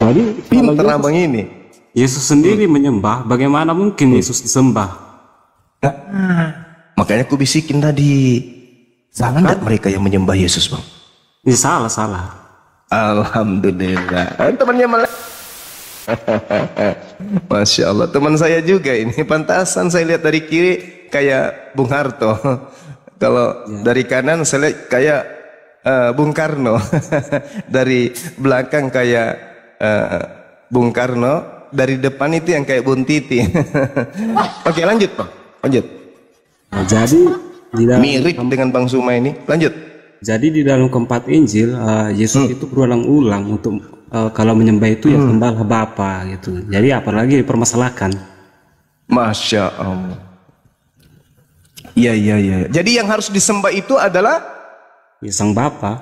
Jadi pintar abang ini. Yesus sendiri menyembah, bagaimana mungkin Yesus disembah? Makanya aku bisikin tadi. Salah nggak mereka yang menyembah Yesus, Bang? Ini salah. Alhamdulillah. Temannya malah. Masya Allah. Teman saya juga ini. Pantasan saya lihat dari kiri kayak Bung Harto. Kalau dari kanan saya lihat kayak Bung Karno. Dari belakang kayak Bung Karno. Dari depan itu yang kayak Bun Titi. Oke, lanjut, Bang. Lanjut. Nah, jadi mirip dengan Bang Suma ini. Lanjut. Jadi di dalam keempat Injil Yesus itu berulang-ulang untuk kalau menyembah itu ya sembahlah Bapa gitu. Jadi apalagi dipermasalahkan. Masya Allah. Iya. Jadi yang harus disembah itu adalah ya, Sang Bapa.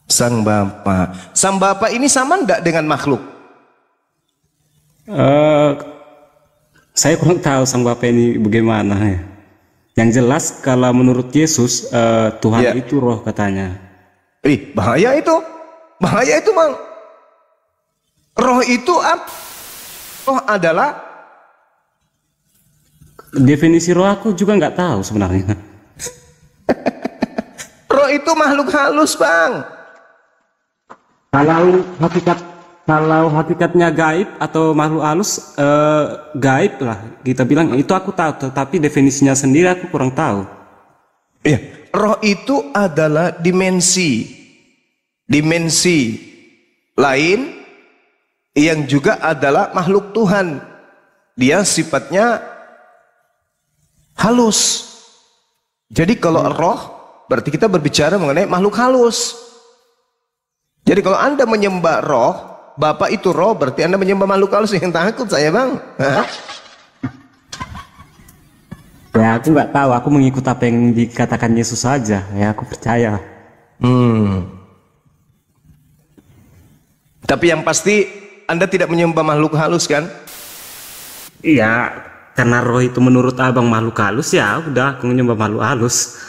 Sang Bapa. Sang Bapa ini sama enggak dengan makhluk? Saya kurang tahu Sang Bapa ini bagaimana ya. Yang jelas kalau menurut Yesus Tuhan itu roh katanya. Bahaya itu. Bahaya itu, Bang. Roh itu apa? Roh adalah definisi roh aku juga nggak tahu sebenarnya. Roh itu makhluk halus, Bang. Kalau hakikatnya gaib atau makhluk halus, gaib lah kita bilang, itu aku tahu, tapi definisinya sendiri aku kurang tahu. Iya, roh itu adalah dimensi lain yang juga adalah makhluk Tuhan. Dia sifatnya halus. Jadi kalau roh berarti kita berbicara mengenai makhluk halus. Jadi kalau Anda menyembah roh, Bapak itu roh, berarti Anda menyembah makhluk halus. Yang takut saya, Bang. Ya aku nggak tahu, aku mengikut apa yang dikatakan Yesus saja. Ya aku percaya. Tapi yang pasti Anda tidak menyembah makhluk halus, kan? Iya, karena roh itu menurut abang makhluk halus, ya udah aku menyembah makhluk halus.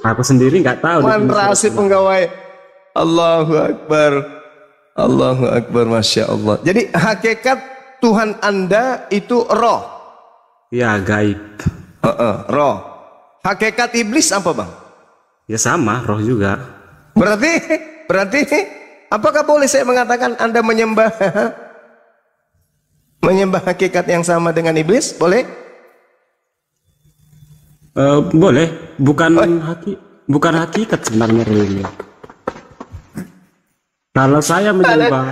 Aku sendiri nggak tahu. Mantrasi penggawai. Allahu Akbar. Allahu Akbar, Masya Allah. Jadi hakikat Tuhan Anda itu roh. Ya, gaib. Roh. Hakikat iblis apa, Bang? Ya sama, roh juga. Berarti apakah boleh saya mengatakan Anda menyembah hakikat yang sama dengan iblis? Boleh? Boleh. Bukan hakikat sebenarnya rohnya. Kalau saya menyembah,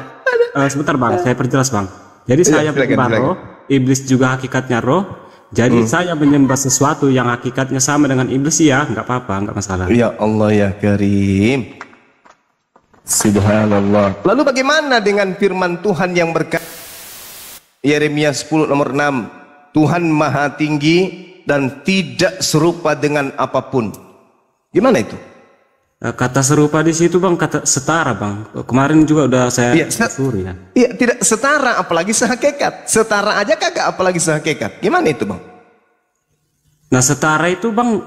sebentar Bang, saya perjelas Bang. Jadi Iya, saya silakan, menyembah silakan. roh, iblis juga hakikatnya roh. Jadi saya menyembah sesuatu yang hakikatnya sama dengan iblis, ya nggak apa-apa, nggak masalah. Ya Allah ya Karim. Subhanallah. Lalu bagaimana dengan firman Tuhan yang berkata Yeremia 10 nomor 6, Tuhan maha tinggi dan tidak serupa dengan apapun. Gimana itu? Kata serupa di situ bang, kata setara bang. Kemarin juga udah saya Iya, suri ya. Iya, tidak setara apalagi sehakikat. Setara aja kagak apalagi sehakikat. Gimana itu bang? Nah setara itu bang,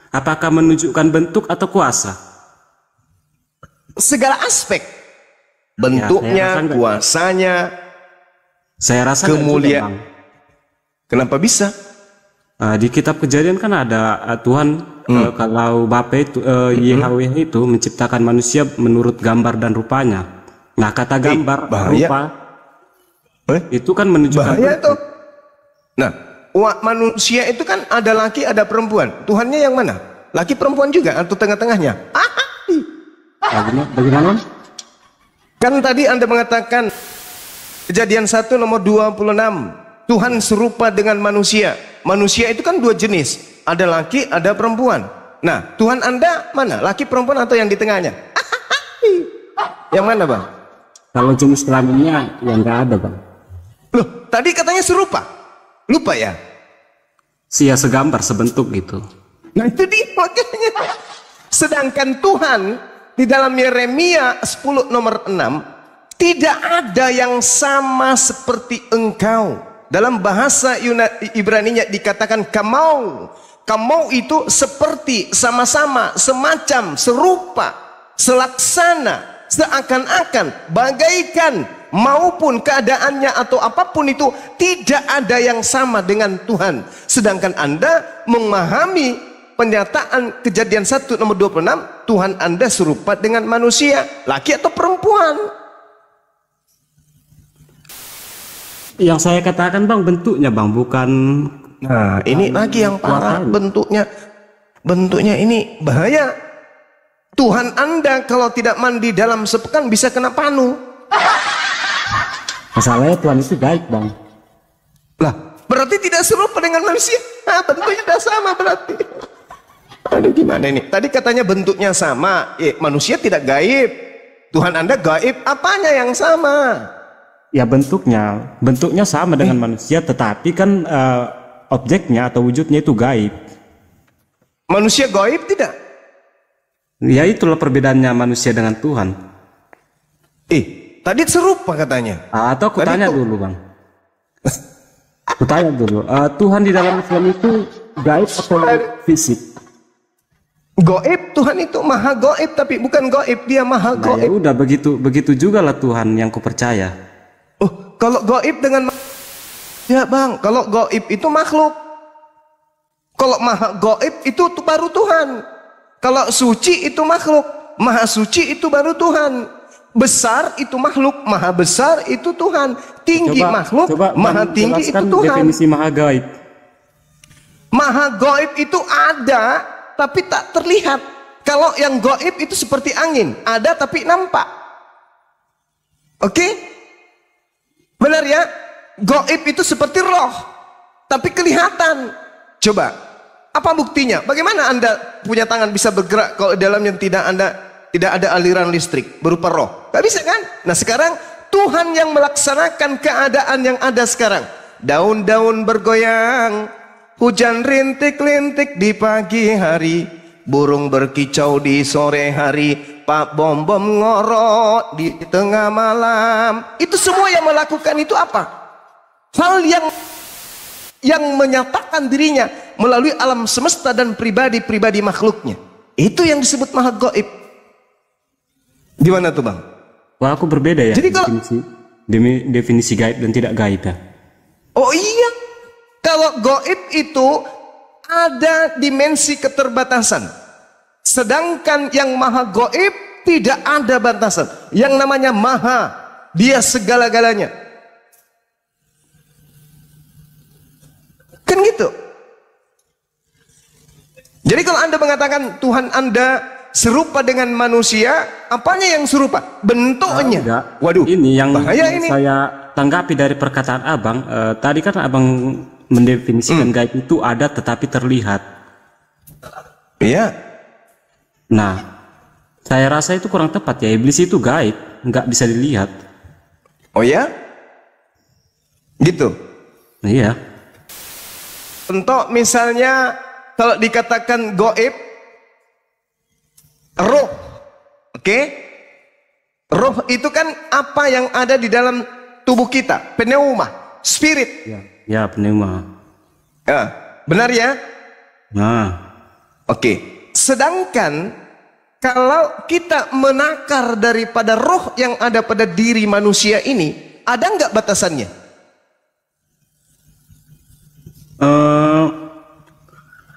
apakah menunjukkan bentuk atau kuasa? Segala aspek. Ya, Bentuknya, saya rasa enggak. kuasanya. Saya rasa enggak juga, Kemuliaan. bang. Kenapa bisa? Di kitab Kejadian kan ada Tuhan kalau Bapa itu Yahweh itu menciptakan manusia menurut gambar dan rupanya. Nah kata gambar bahaya. rupa Eh? itu kan menunjukkan Bahaya bentuk. itu. Nah, manusia itu kan ada laki ada perempuan. Tuhannya yang mana? Laki perempuan juga atau tengah-tengahnya? Bagaimana? Kan tadi Anda mengatakan Kejadian 1 nomor 26. Tuhan serupa dengan manusia. Manusia itu kan dua jenis. Ada laki, ada perempuan. Nah, Tuhan Anda mana? Laki, perempuan atau yang di tengahnya? Yang mana bang? Kalau jenis kelaminnya yang nggak ada bang. Loh, tadi katanya serupa. Lupa ya? Ya segambar sebentuk gitu. Nah itu dia makanya. Sedangkan Tuhan di dalam Yeremia 10 nomor 6 tidak ada yang sama seperti engkau. Dalam bahasa Ibrani-nya dikatakan kamau. Kamau itu seperti, sama-sama, semacam, serupa, selaksana, seakan-akan, bagaikan, maupun keadaannya atau apapun itu tidak ada yang sama dengan Tuhan. Sedangkan Anda memahami pernyataan Kejadian 1 nomor 26, Tuhan Anda serupa dengan manusia, laki atau perempuan. Yang saya katakan bang bentuknya bang, bukan. Nah ini lagi yang parah, bentuknya ini bahaya. Tuhan Anda kalau tidak mandi dalam sepekan bisa kena panu. Masalahnya Tuhan itu gaib bang. Lah berarti tidak serupa dengan manusia. Nah, bentuknya tidak sama berarti. Aduh gimana ini? Tadi katanya bentuknya sama, manusia tidak gaib. Tuhan Anda gaib, apanya yang sama? Ya bentuknya sama dengan manusia, tetapi kan objeknya atau wujudnya itu gaib. Manusia gaib tidak? Ya itulah perbedaannya manusia dengan Tuhan. Tadi serupa katanya. Atau aku Tadi tanya kok- dulu bang. Aku tanya dulu, Tuhan di dalam Islam itu gaib atau fisik? Gaib, Tuhan itu maha gaib, tapi bukan gaib, dia maha Nah, ya gaib. udah begitu juga lah Tuhan yang kupercaya. Oh, kalau gaib dengan ya bang, kalau gaib itu makhluk. Kalau maha gaib itu baru Tuhan. Kalau suci itu makhluk, maha suci itu baru Tuhan. Besar itu makhluk, maha besar itu Tuhan. Tinggi makhluk, maha Bang, tinggi itu jelaskan Tuhan. definisi maha gaib. Maha gaib itu ada tapi tak terlihat. Kalau yang gaib itu seperti angin, ada tapi nampak. Oke? Benar ya? Gaib itu seperti roh, tapi kelihatan. Coba, apa buktinya? Bagaimana Anda punya tangan bisa bergerak kalau di dalamnya tidak ada aliran listrik berupa roh? Gak bisa kan? Nah sekarang Tuhan yang melaksanakan keadaan yang ada sekarang. Daun-daun bergoyang, hujan rintik-lintik di pagi hari, burung berkicau di sore hari, Pak bom-bom ngorok di tengah malam. Itu semua yang melakukan itu apa? Hal yang menyatakan dirinya melalui alam semesta dan pribadi-pribadi makhluknya. Itu yang disebut maha gaib. Gimana tuh bang? Wah aku berbeda ya. Jadi kalau- definisi gaib dan tidak gaib ya. Oh iya, kalau gaib itu ada dimensi keterbatasan. Sedangkan yang maha gaib tidak ada batasan. Yang namanya maha, dia segala-galanya. Kan gitu. Jadi kalau Anda mengatakan Tuhan Anda serupa dengan manusia, apanya yang serupa? Bentuknya. Enggak. Waduh, Ini yang bahaya ini. saya tanggapi dari perkataan abang. Tadi kan abang mendefinisikan gaib itu ada tetapi terlihat. Iya. Nah, saya rasa itu kurang tepat ya. Iblis itu gaib, nggak bisa dilihat. Oh ya? Gitu. Iya. Untuk misalnya kalau dikatakan goib, roh, oke? Roh itu kan apa yang ada di dalam tubuh kita, pneuma, spirit. Ya, pneuma. Ya, benar ya? Nah, Oke. Sedangkan kalau kita menakar daripada roh yang ada pada diri manusia ini, ada nggak batasannya?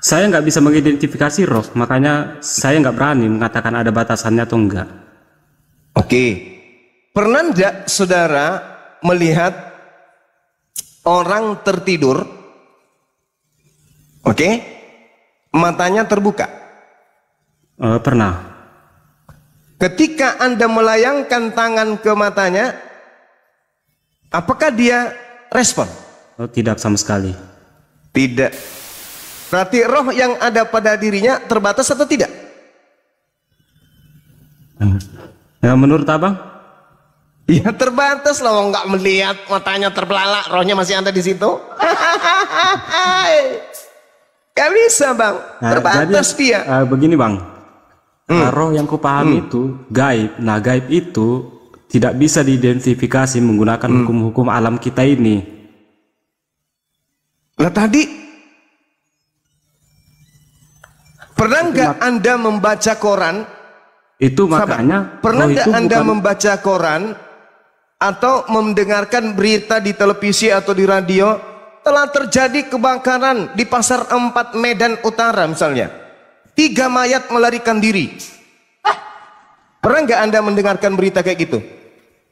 saya nggak bisa mengidentifikasi roh, makanya saya nggak berani mengatakan ada batasannya atau enggak. Oke. Pernah nggak saudara melihat orang tertidur? Oke. Matanya terbuka. Pernah. Ketika Anda melayangkan tangan ke matanya, apakah dia respon? Tidak sama sekali. Tidak. Berarti roh yang ada pada dirinya terbatas atau tidak? Ya, menurut abang? Ya terbatas loh, nggak melihat matanya terbelalak, rohnya masih ada di situ. Gak bisa bang, terbatas jadi, dia. Begini bang, roh yang kupahami itu gaib. Nah, gaib itu tidak bisa diidentifikasi menggunakan hukum-hukum alam kita ini. Lah tadi pernah nggak Anda membaca koran? Itu makanya pernah roh nggak itu Anda bukan- membaca koran atau mendengarkan berita di televisi atau di radio? Telah terjadi kebakaran di Pasar 4 Medan Utara misalnya. 3 mayat melarikan diri. Pernah nggak Anda mendengarkan berita kayak gitu?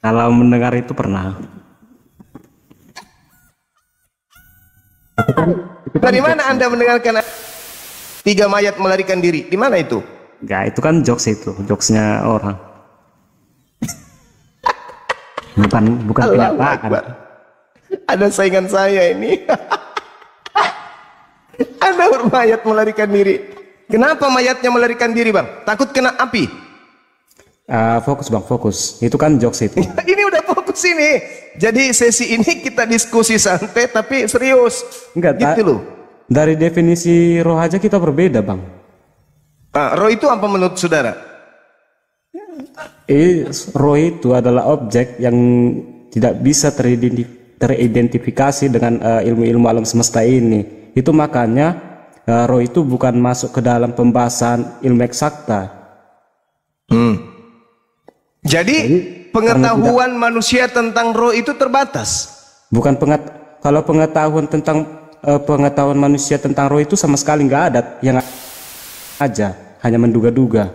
Kalau mendengar itu pernah. Dari mana Anda mendengarkan 3 mayat melarikan diri? Di mana itu? Enggak, itu kan jokes, itu jokesnya orang. Bukan Allahu kenyataan. Akbar. Ada saingan saya ini. Ada mayat melarikan diri. Kenapa mayatnya melarikan diri bang? Takut kena api? Fokus bang, fokus. Itu kan jokes itu. Ini udah fokus ini. Jadi sesi ini kita diskusi santai tapi serius. Enggak, gitu loh. Dari definisi roh aja kita berbeda bang. Roh itu apa menurut saudara? Roh itu adalah objek yang tidak bisa teridentifikasi dengan ilmu-ilmu alam semesta ini. Itu makanya roh itu bukan masuk ke dalam pembahasan ilmu eksakta. Jadi pengetahuan manusia tentang roh itu terbatas. Bukan kalau pengetahuan tentang pengetahuan manusia tentang roh itu sama sekali nggak ada, yang aja hanya menduga-duga.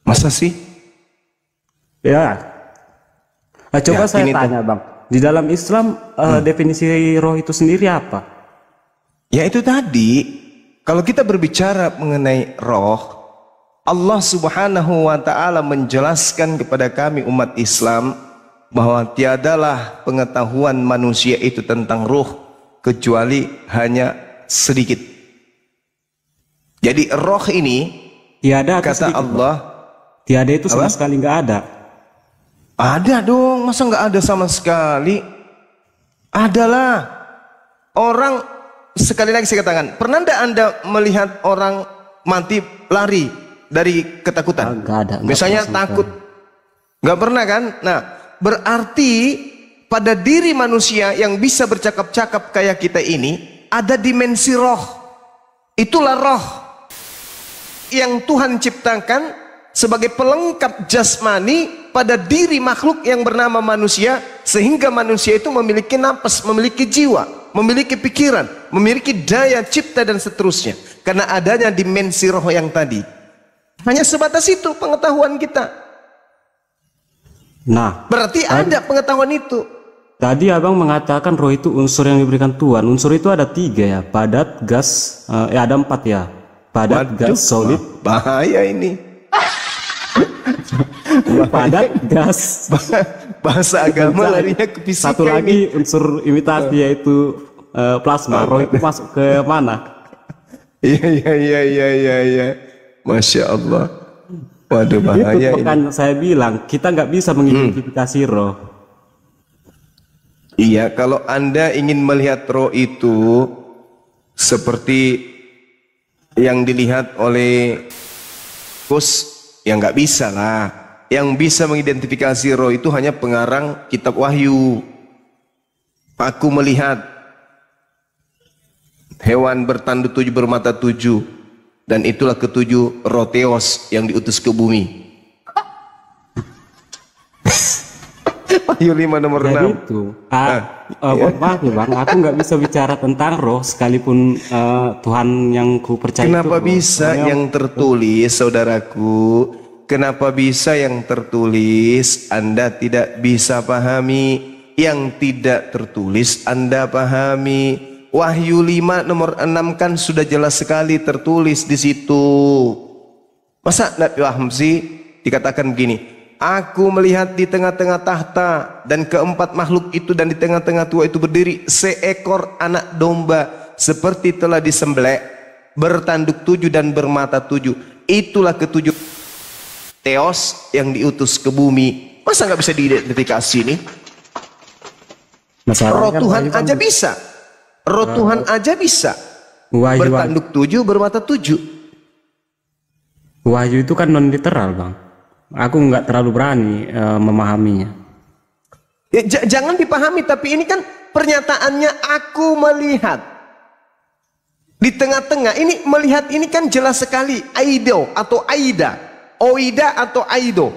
Masa sih? Ya. Coba saya tanya bang, di dalam Islam definisi roh itu sendiri apa? Ya itu tadi, kalau kita berbicara mengenai roh, Allah Subhanahu wa ta'ala menjelaskan kepada kami umat Islam bahwa tiadalah pengetahuan manusia itu tentang roh kecuali hanya sedikit. Jadi roh ini Tiada, kata sedikit, Allah, tiada itu sama Apa? sekali nggak ada. ada dong, masa nggak ada sama sekali? Adalah orang, sekali lagi saya katakan, pernah enggak Anda melihat orang mati lari dari ketakutan? Nggak ada. Nggak Misalnya pernah sama takut, nggak pernah kan? Nah, berarti pada diri manusia yang bisa bercakap-cakap kayak kita ini ada dimensi roh. Itulah roh yang Tuhan ciptakan sebagai pelengkap jasmani pada diri makhluk yang bernama manusia, sehingga manusia itu memiliki napas, memiliki jiwa, memiliki pikiran, memiliki daya cipta dan seterusnya, karena adanya dimensi roh yang tadi. Hanya sebatas itu pengetahuan kita. Nah, Berarti ada pengetahuan itu. tadi abang mengatakan roh itu unsur yang diberikan Tuhan. Unsur itu ada 3 ya, padat, gas, ada 4 ya. padat, gas, solid. Bahaya ini. Padat, gas. Bahasa agama larinya ke fisika. Satu lagi unsur imitasi yaitu plasma. Roh itu masuk ke mana? Iya. Masya Allah. Waduh, bahaya Itu ini. saya bilang kita nggak bisa mengidentifikasi roh. Iya, kalau Anda ingin melihat roh itu seperti yang dilihat oleh Gus, ya nggak bisa lah. Yang bisa mengidentifikasi roh itu hanya pengarang kitab Wahyu. Aku melihat hewan bertanduk 7 bermata 7, dan itulah ketujuh roh Theos yang diutus ke bumi. Wahyu 5 nomor Jadi 6. itu, maaf ya bang, aku nggak bisa bicara tentang roh sekalipun Tuhan yang ku percaya. Kenapa itu roh. bisa Soalnya yang tertulis, saudaraku? Kenapa bisa yang tertulis Anda tidak bisa pahami? Yang tidak tertulis Anda pahami. Wahyu 5 nomor 6 kan sudah jelas sekali tertulis di situ. Masa tidak paham sih? Dikatakan begini, aku melihat di tengah-tengah tahta dan keempat makhluk itu, dan di tengah-tengah tua itu berdiri seekor anak domba seperti telah disembelih, bertanduk 7 dan bermata 7. Itulah ketujuh Theos yang diutus ke bumi. Masa nggak bisa diidentifikasi nih? Roh Tuhan aja bisa. Roh Tuhan aja bisa. Wahyu, Bertanduk 7, bermata 7. Wahyu itu kan non literal bang. Aku nggak terlalu berani memahaminya. Ya, jangan dipahami, tapi ini kan pernyataannya aku melihat. Di tengah-tengah ini melihat ini kan jelas sekali. Aido atau Aida. Oida atau Aido.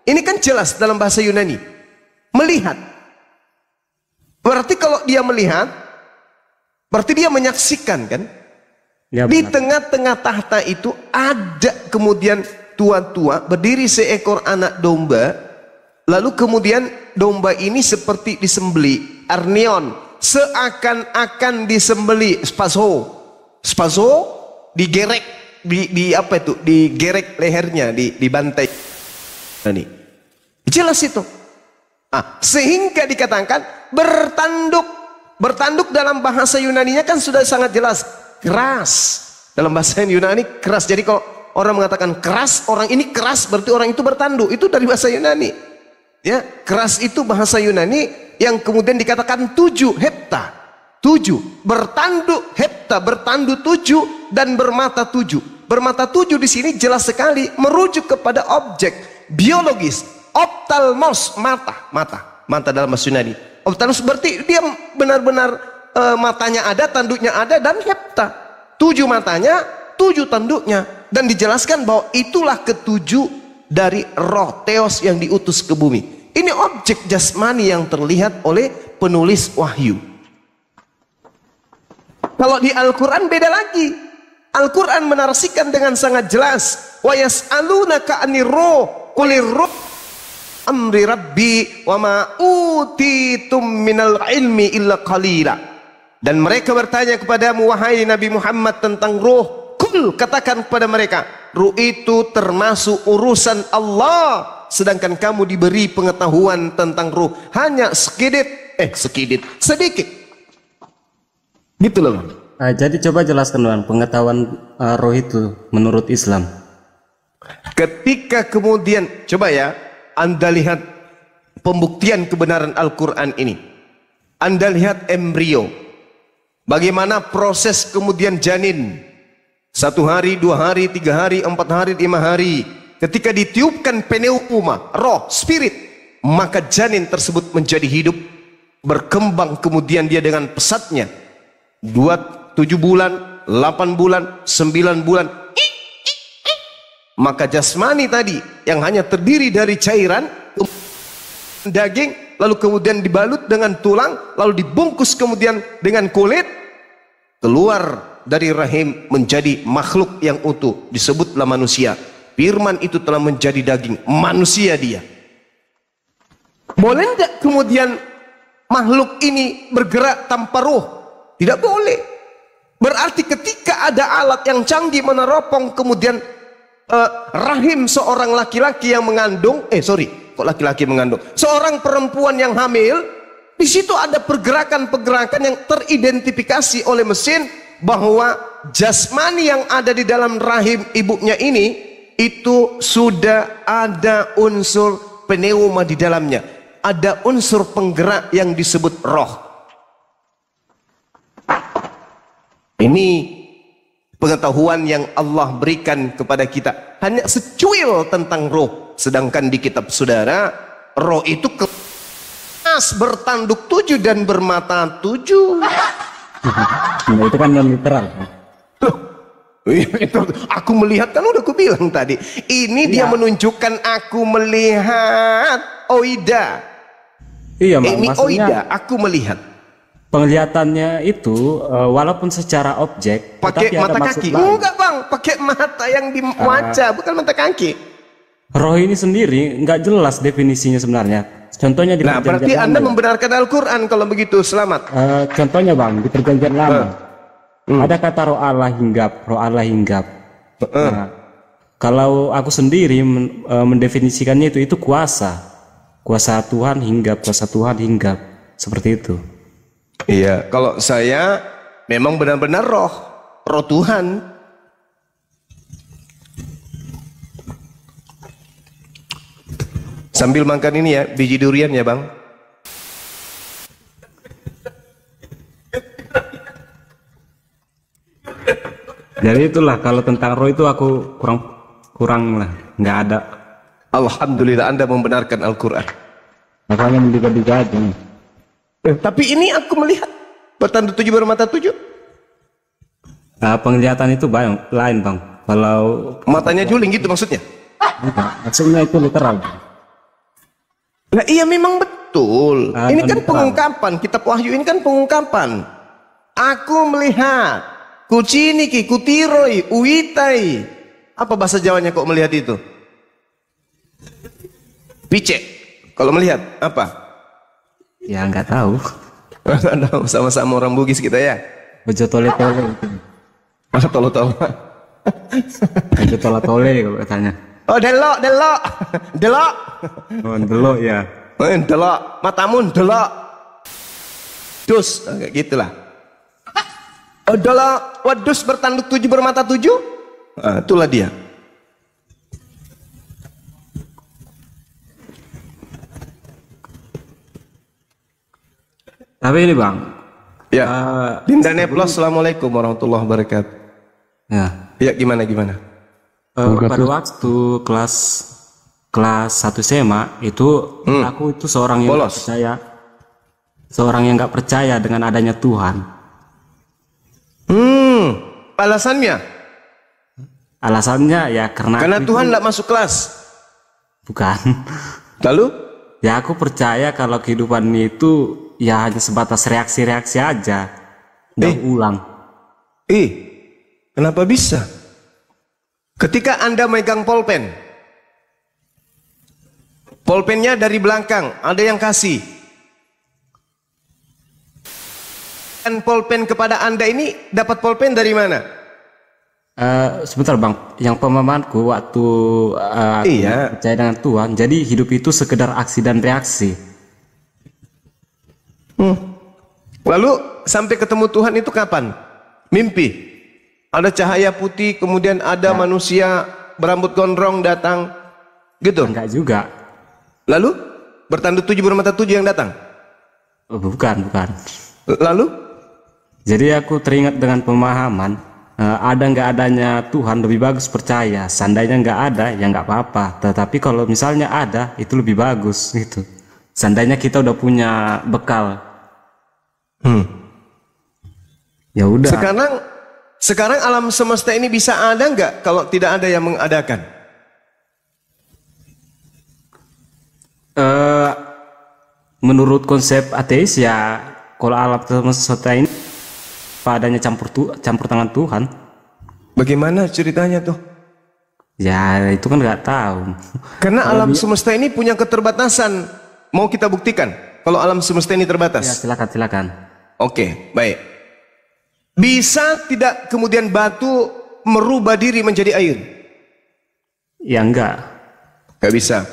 Ini kan jelas dalam bahasa Yunani. Melihat. Berarti kalau dia melihat, berarti dia menyaksikan kan? Ya, Di benar. tengah-tengah tahta itu ada kemudian tua-tua berdiri seekor anak domba, lalu kemudian domba ini seperti disembeli, arnion, seakan-akan disembeli, spazo digerek, di apa itu, digerek lehernya, dibantai. Ini jelas itu. Sehingga dikatakan bertanduk dalam bahasa Yunaninya kan sudah sangat jelas, keras. Dalam bahasa Yunani keras. Jadi kalau orang mengatakan keras, orang ini keras, berarti orang itu bertanduk. Itu dari bahasa Yunani. Ya, keras itu bahasa Yunani yang kemudian dikatakan 7 hepta. 7 bertanduk hepta, bertanduk 7 dan bermata 7. Bermata 7 di sini jelas sekali merujuk kepada objek biologis. Optalmos, mata dalam bahasa Yunani. Optalmos berarti dia benar-benar matanya ada, tanduknya ada, dan hepta. 7 matanya, 7 tanduknya, dan dijelaskan bahwa itulah ketujuh dari roh Theos yang diutus ke bumi. Ini objek jasmani yang terlihat oleh penulis Wahyu. Kalau di Al-Quran beda lagi. Al-Quran menarasikan dengan sangat jelas. Wa yas'alunaka 'anir ruh qulir ruh amri rabbi wa ma utitum minal ilmi illa qalila. Dan mereka bertanya kepadamu wahai Nabi Muhammad tentang ruh. Kul, katakan kepada mereka, ruh itu termasuk urusan Allah, sedangkan kamu diberi pengetahuan tentang ruh hanya sedikit. Gitu loh. Jadi coba jelaskan bang, pengetahuan roh itu menurut Islam. Ketika kemudian, coba ya, Anda lihat pembuktian kebenaran Al-Quran ini. Anda lihat embrio. Bagaimana proses kemudian janin. 1 hari, 2 hari, 3 hari, 4 hari, 5 hari. Ketika ditiupkan pneuma, roh, spirit, maka janin tersebut menjadi hidup. Berkembang kemudian dia dengan pesatnya. 7 bulan, 8 bulan, 9 bulan. Maka jasmani tadi yang hanya terdiri dari cairan, daging, lalu kemudian dibalut dengan tulang, lalu dibungkus kemudian dengan kulit, keluar dari rahim menjadi makhluk yang utuh, disebutlah manusia. Firman itu telah menjadi daging, manusia dia. Boleh tidak kemudian makhluk ini bergerak tanpa roh? Tidak boleh. Berarti ketika ada alat yang canggih meneropong kemudian rahim seorang laki-laki yang mengandung, kok laki-laki mengandung? Seorang perempuan yang hamil, di situ ada pergerakan-pergerakan yang teridentifikasi oleh mesin bahwa jasmani yang ada di dalam rahim ibunya ini itu sudah ada unsur pneuma di dalamnya, ada unsur penggerak yang disebut roh. Ini pengetahuan yang Allah berikan kepada kita, hanya secuil tentang roh. Sedangkan di kitab saudara, roh itu keras, bertanduk 7 dan bermata 7. Nah, itu kan yang literal. Itu aku melihat, kan udah aku bilang tadi. Ini dia menunjukkan aku melihat Oida. Iya, Bang. Ini Maksudnya Oida, aku melihat. penglihatannya itu walaupun secara objek Pakai tetapi ada mata maksud kaki? lain. Enggak bang, pakai mata yang di wajah, bukan mata kaki. Roh ini sendiri nggak jelas definisinya sebenarnya. Contohnya di Nah, Perjanjian berarti Lama Anda ya. membenarkan Al-Quran kalau begitu, selamat. Contohnya Bang, di Perjanjian Lama ada kata roh Allah hinggap, roh Allah hinggap. Nah, kalau aku sendiri mendefinisikannya itu kuasa, kuasa Tuhan hinggap, kuasa Tuhan hinggap, seperti itu. Iya, kalau saya memang benar-benar roh Tuhan. Sambil makan ini ya, biji durian ya bang. Jadi itulah, kalau tentang roh itu aku kurang lah, nggak ada. Alhamdulillah Anda membenarkan Al-Quran. Makanya menduga-duga aja. Tapi ini aku melihat bertanduk 7 bermata 7. Penglihatan itu lain Bang. Kalau Matanya juling gitu maksudnya. Maksudnya itu literal. Nah iya memang betul. Ini kan literal. pengungkapan, kitab Wahyu ini kan pengungkapan. Aku melihat kuciniki, kutiroi, uitai. Apa bahasa Jawanya kok melihat itu? Picek. Kalau melihat apa? ya nggak tahu. Sama-sama orang Bugis kita ya. Bejo tole-tole. Masa tolo-tolo. Bejo tole-tole kalau katanya. Oh delok, delok, delok. Oh, delok ya. Delok, matamu delok. Dus, kayak gitulah. Oh delok, wadus bertanduk 7 bermata 7. Nah, itulah dia. Tapi ini Bang. Ya. Dinda Neplos, assalamualaikum warahmatullahi wabarakatuh. Ya. Ya gimana? Pada waktu kelas 1 SMA itu aku itu seorang yang nggak Bolos. percaya, seorang yang nggak percaya dengan adanya Tuhan. Alasannya? Alasannya ya karena aku Tuhan itu- tidak masuk kelas. bukan. Lalu? Ya aku percaya kalau kehidupan itu ya hanya sebatas reaksi-reaksi aja, nggak ulang. Kenapa bisa? Ketika Anda megang pulpen, pulpennya dari belakang, ada yang kasih. Dan pulpen kepada Anda ini dapat pulpen dari mana? Sebentar Bang, yang pemahamanku waktu aku Iya. percaya dengan Tuhan, jadi hidup itu sekedar aksi dan reaksi. Lalu sampai ketemu Tuhan itu kapan? Mimpi. Ada cahaya putih, kemudian ada manusia berambut gondrong datang, gitu. Enggak juga. Lalu bertanduk 7 bermata 7 yang datang. Oh, bukan. Lalu Jadi aku teringat dengan pemahaman ada nggak adanya Tuhan lebih bagus percaya. Seandainya nggak ada ya nggak apa-apa. Tetapi kalau misalnya ada itu lebih bagus gitu. Seandainya kita udah punya bekal. Ya udah. sekarang alam semesta ini bisa ada nggak kalau tidak ada yang mengadakan? Menurut konsep ateis ya kalau alam semesta ini padanya campur tangan Tuhan. Bagaimana ceritanya tuh? Ya itu kan nggak tahu. Karena alam semesta ini punya keterbatasan. Mau kita buktikan kalau alam semesta ini Ya terbatas? silakan. Oke, baik. Bisa tidak kemudian batu merubah diri menjadi air? Ya enggak. Gak bisa.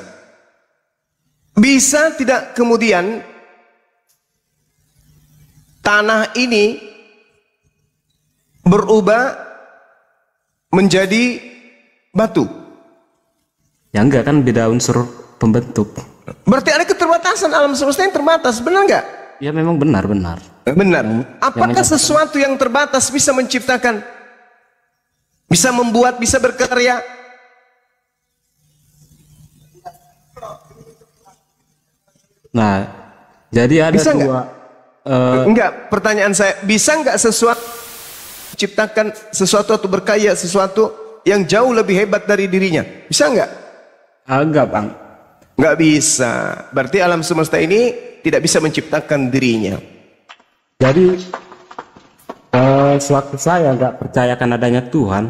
Bisa tidak kemudian tanah ini berubah menjadi batu? Ya enggak, kan beda unsur pembentuk. Berarti ada keterbatasan, alam semesta yang terbatas, benar nggak? Ya memang benar. Benar. Apakah sesuatu yang terbatas bisa menciptakan, bisa membuat, bisa berkarya? Nah, jadi ada Bisa nggak? dua. Enggak, pertanyaan saya, bisa nggak sesuatu menciptakan sesuatu atau berkarya sesuatu yang jauh lebih hebat dari dirinya? Bisa nggak? Enggak, Bang. Nggak bisa. Berarti alam semesta ini tidak bisa menciptakan dirinya. Jadi sewaktu saya nggak percayakan adanya Tuhan,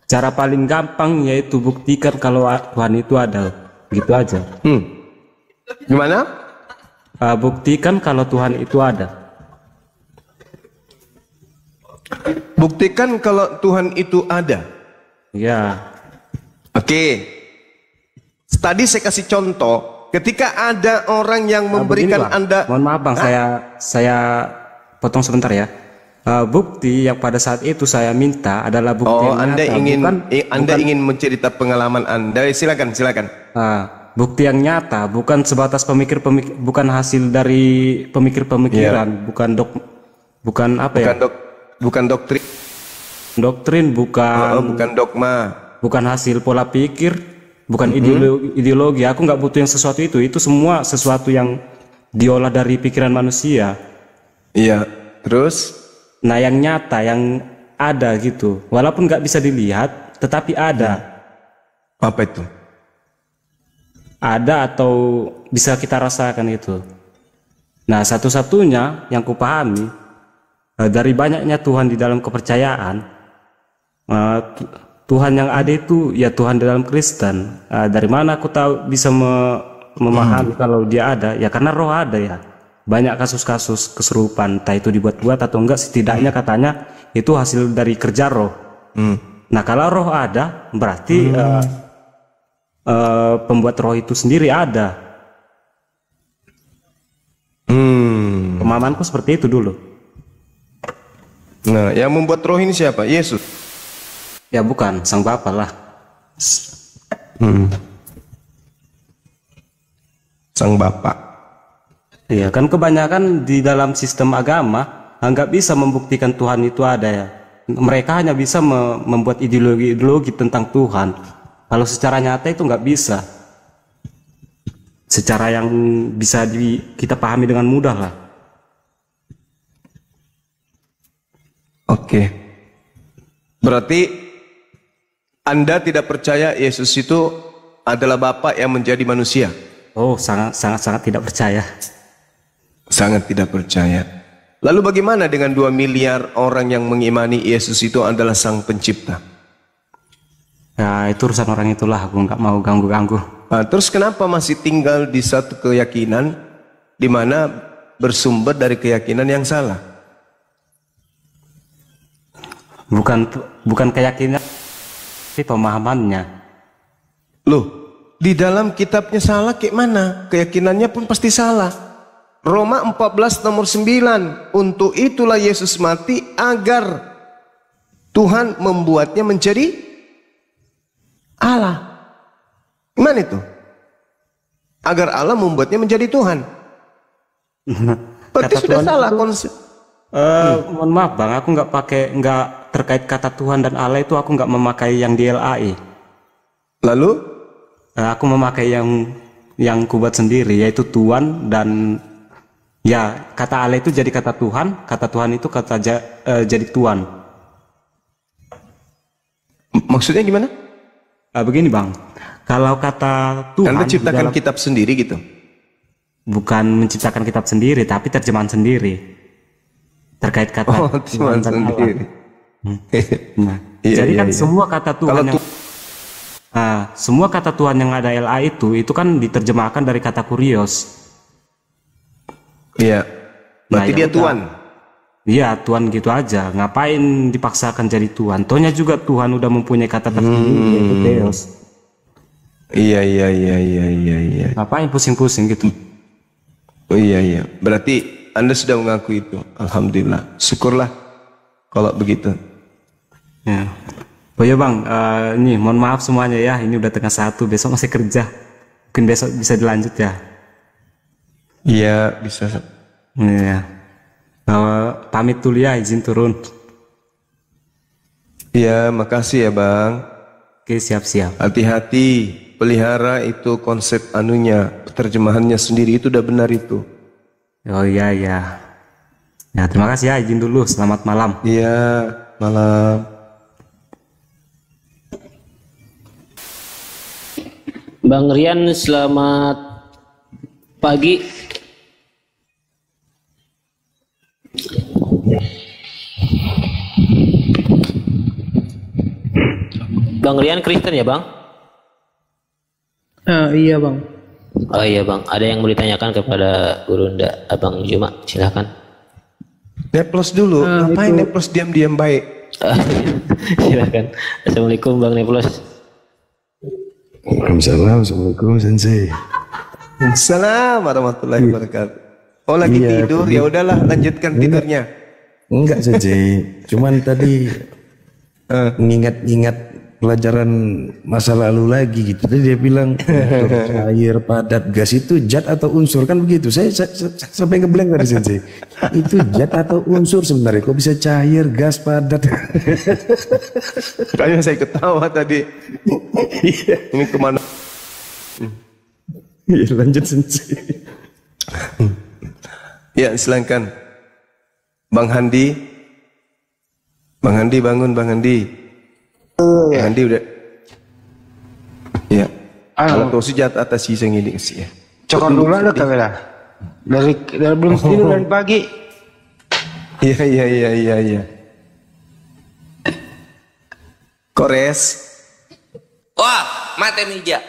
cara paling gampang yaitu buktikan kalau Tuhan itu ada, gitu aja. Gimana? Buktikan kalau Tuhan itu ada. Buktikan kalau Tuhan itu ada. Ya, Oke. Tadi saya kasih contoh, ketika ada orang yang begini, memberikan Bang. Anda, Mohon maaf, Bang, saya potong sebentar ya. Bukti yang pada saat itu saya minta adalah bukti yang Anda nyata, ingin bukan, ingin mencerita pengalaman Anda. Silakan. bukti yang nyata, bukan sebatas pemikir-pemikir, bukan hasil dari pemikir-pemikiran, bukan apa ya? Bukan doktrin, Doktrin, bukan dogma. bukan hasil pola pikir, bukan ideologi. Aku nggak butuh yang sesuatu itu. Itu semua sesuatu yang diolah dari pikiran manusia. Iya. Terus? Nah, yang nyata, yang ada gitu. Walaupun nggak bisa dilihat, tetapi ada. Apa itu? Ada atau bisa kita rasakan itu. Nah, satu-satunya yang kupahami dari banyaknya Tuhan di dalam kepercayaan, Tuhan yang ada itu ya Tuhan di dalam Kristen. Dari mana aku tahu bisa memahami kalau dia ada? Ya karena roh ada ya. Banyak kasus-kasus kesurupan, entah itu dibuat-buat atau enggak, setidaknya katanya itu hasil dari kerja roh. Nah, kalau roh ada, berarti pembuat roh itu sendiri ada. Pemahamanku seperti itu dulu. Nah, yang membuat roh ini siapa? Yesus. Ya bukan, Sang Bapa lah. Sang Bapa. Iya, kan kebanyakan di dalam sistem agama nggak bisa membuktikan Tuhan itu ada ya. Mereka hanya bisa membuat ideologi-ideologi tentang Tuhan. Kalau secara nyata itu nggak bisa. Secara yang bisa kita pahami dengan mudah lah. Oke. Berarti Anda tidak percaya Yesus itu adalah Bapa yang menjadi manusia? Oh, sangat tidak percaya. Sangat tidak percaya. Lalu bagaimana dengan 2 miliar orang yang mengimani Yesus itu adalah Sang Pencipta? Ya, itu urusan orang itulah, aku nggak mau ganggu-ganggu. Nah, terus kenapa masih tinggal di satu keyakinan di mana bersumber dari keyakinan yang salah? Bukan keyakinan, tapi pemahamannya. Loh, di dalam kitabnya salah kayak mana? Keyakinannya pun pasti salah. Roma 14 nomor 9. Untuk itulah Yesus mati agar Tuhan membuatnya menjadi Allah. Gimana itu? Agar Allah membuatnya menjadi Tuhan. Berarti sudah salah konsep. Mohon maaf Bang, aku nggak terkait kata Tuhan dan Allah itu aku nggak memakai yang di LAI. Lalu? Aku memakai yang kubuat sendiri, yaitu Tuhan dan ya kata Allah itu jadi kata Tuhan itu jadi Tuhan. Maksudnya gimana? Begini Bang, kalau kata Tuhan Anda ciptakan kitab sendiri gitu? Bukan menciptakan kitab sendiri, tapi terjemahan sendiri terkait kata Tuhan dan sendiri. Nah, Iya, jadi iya, kan iya. semua kata Tuhan Kalau semua kata Tuhan yang ada LA itu kan diterjemahkan dari kata kurios. Iya. Berarti Nah, ya dia udah. Tuhan. Iya, Tuhan gitu aja. Ngapain dipaksakan jadi Tuhan? Tohnya juga Tuhan udah mempunyai kata tersendiri, yaitu Theos. Iya. Ngapain pusing-pusing gitu? Oh iya. Berarti Anda sudah mengaku itu. Alhamdulillah. Syukurlah kalau begitu. Ya. Oh ya Bang, ini mohon maaf semuanya ya. Ini udah tengah 1, besok masih kerja. Mungkin besok bisa dilanjut ya. Iya, bisa. Iya. Pamit dulu ya, izin turun. Iya, makasih ya Bang. Oke, siap-siap. Hati-hati, pelihara itu konsep anunya, terjemahannya sendiri itu udah benar itu. Oh iya. Ya, terima kasih ya, izin dulu. Selamat malam. Iya, malam. Bang Rian, selamat pagi. Bang Rian Kristen ya Bang? Iya Bang. Oh iya Bang, ada yang mau ditanyakan kepada Gurunda Abang Juma, silahkan. Neplos dulu, ngapain itu. Neplos diam-diam baik? Silahkan. Assalamualaikum Bang Neplos. Waalaikumsalam, Assalamualaikum Sensei. Assalamualaikum warahmatullahi wabarakatuh. Oh lagi Iya, tidur, tadi. ya udahlah lanjutkan tidurnya. Enggak Sensei, cuman tadi ngingat-ngingat pelajaran masa lalu lagi gitu. Tadi dia bilang unsur cair, padat, gas itu zat atau unsur kan begitu. Saya sampai ngeblank tadi Sensei. Itu zat atau unsur sebenarnya? Kok bisa cair, gas, padat? Kayaknya saya ketawa tadi. Ini kemana? Iya lanjut Sensei. Ya silakan. Bang Handi. Bang Handi bangun Bang Handi. Bang Handi udah. Ya. Kalau kau sejat atas siseng ini sih ya. Cokor dulu ada kamera. Dari belum tidur dari pagi. Iya. Kores. Wah, mate meja.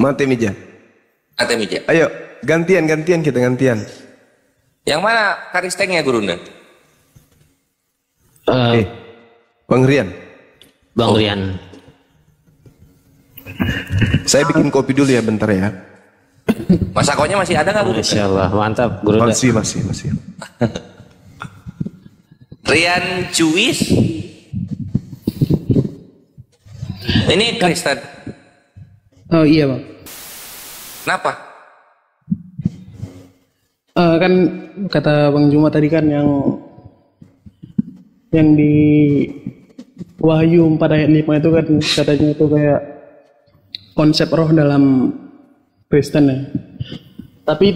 Mate meja. Mate meja. Ayo, gantian kita gantian. Yang mana karistengnya Gurunda? Bang Rian. Bang Rian. Saya bikin kopi dulu ya bentar ya. Masakonya masih ada nggak Gurunda? Masya Allah, mantap Gurunda. Masih. Rian Cuis. Ini Kristen. Oh iya Bang. Kenapa? Kan kata Bang Juma tadi kan yang di Wahyu 4 ayat 5 itu kan katanya itu kayak konsep roh dalam Kristen ya. Tapi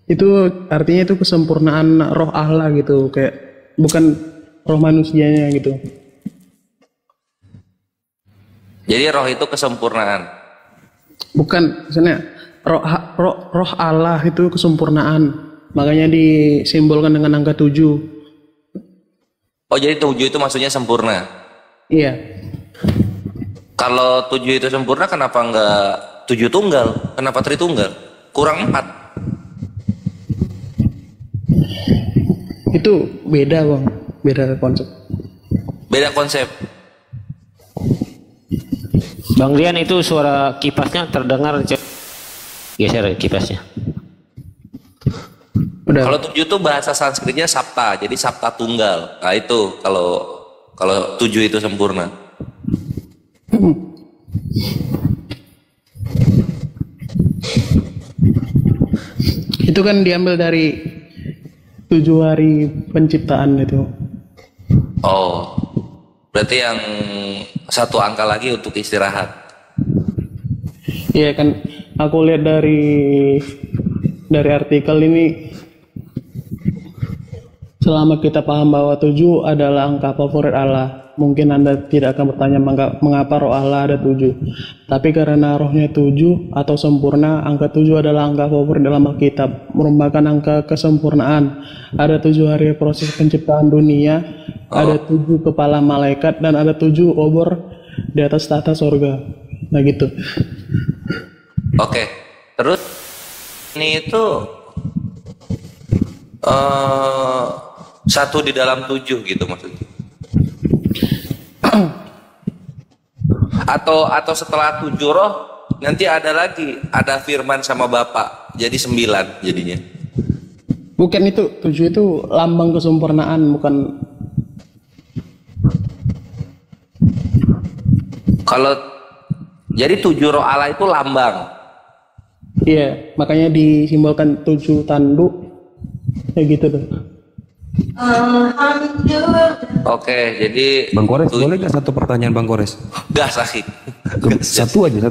itu artinya itu kesempurnaan roh Allah gitu, kayak bukan roh manusianya gitu. Jadi roh itu kesempurnaan. Bukan, misalnya roh Allah itu kesempurnaan. Makanya disimbolkan dengan angka 7. Oh jadi 7 itu maksudnya sempurna. Iya. Kalau 7 itu sempurna, kenapa enggak 7 tunggal? Kenapa tritunggal? Kurang 4. Itu beda Bang, beda konsep. Beda konsep. Bang Rian, itu suara kipasnya terdengar. Geser kipasnya. Udah. Kalau 7 itu bahasa Sanskritnya sapta, jadi sapta tunggal. Nah itu kalau 7 itu sempurna. Itu kan diambil dari 7 hari penciptaan itu. Oh, berarti yang satu angka lagi untuk istirahat. Iya kan, aku lihat dari artikel ini, selama kita paham bahwa 7 adalah angka favorit Allah, mungkin Anda tidak akan bertanya mengapa roh Allah ada 7. Tapi karena rohnya 7 atau sempurna, angka 7 adalah angka favorit dalam Alkitab, merupakan angka kesempurnaan. Ada 7 hari proses penciptaan dunia, ada 7 kepala malaikat, dan ada 7 obor di atas tahta sorga. Nah gitu. Oke, terus ini itu Satu di dalam 7 gitu maksudnya. Atau setelah 7 roh nanti ada lagi, ada firman sama Bapa, jadi 9 jadinya. Bukan itu, 7 itu lambang kesempurnaan, bukan. Kalau jadi 7 roh Allah itu lambang. Iya, makanya disimbolkan 7 tanduk, kayak gitu tuh. Oke, jadi Bang Kores, boleh gak satu pertanyaan Bang Kores? gas akhi. Satu aja.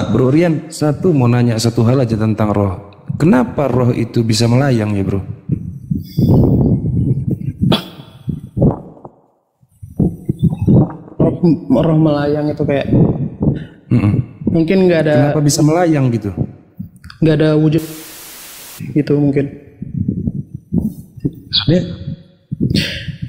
Bro Rian, mau nanya satu hal aja tentang roh. Kenapa roh itu bisa melayang ya bro? Roh melayang itu kayak mungkin nggak ada. Kenapa bisa melayang gitu? Nggak ada wujud gitu mungkin.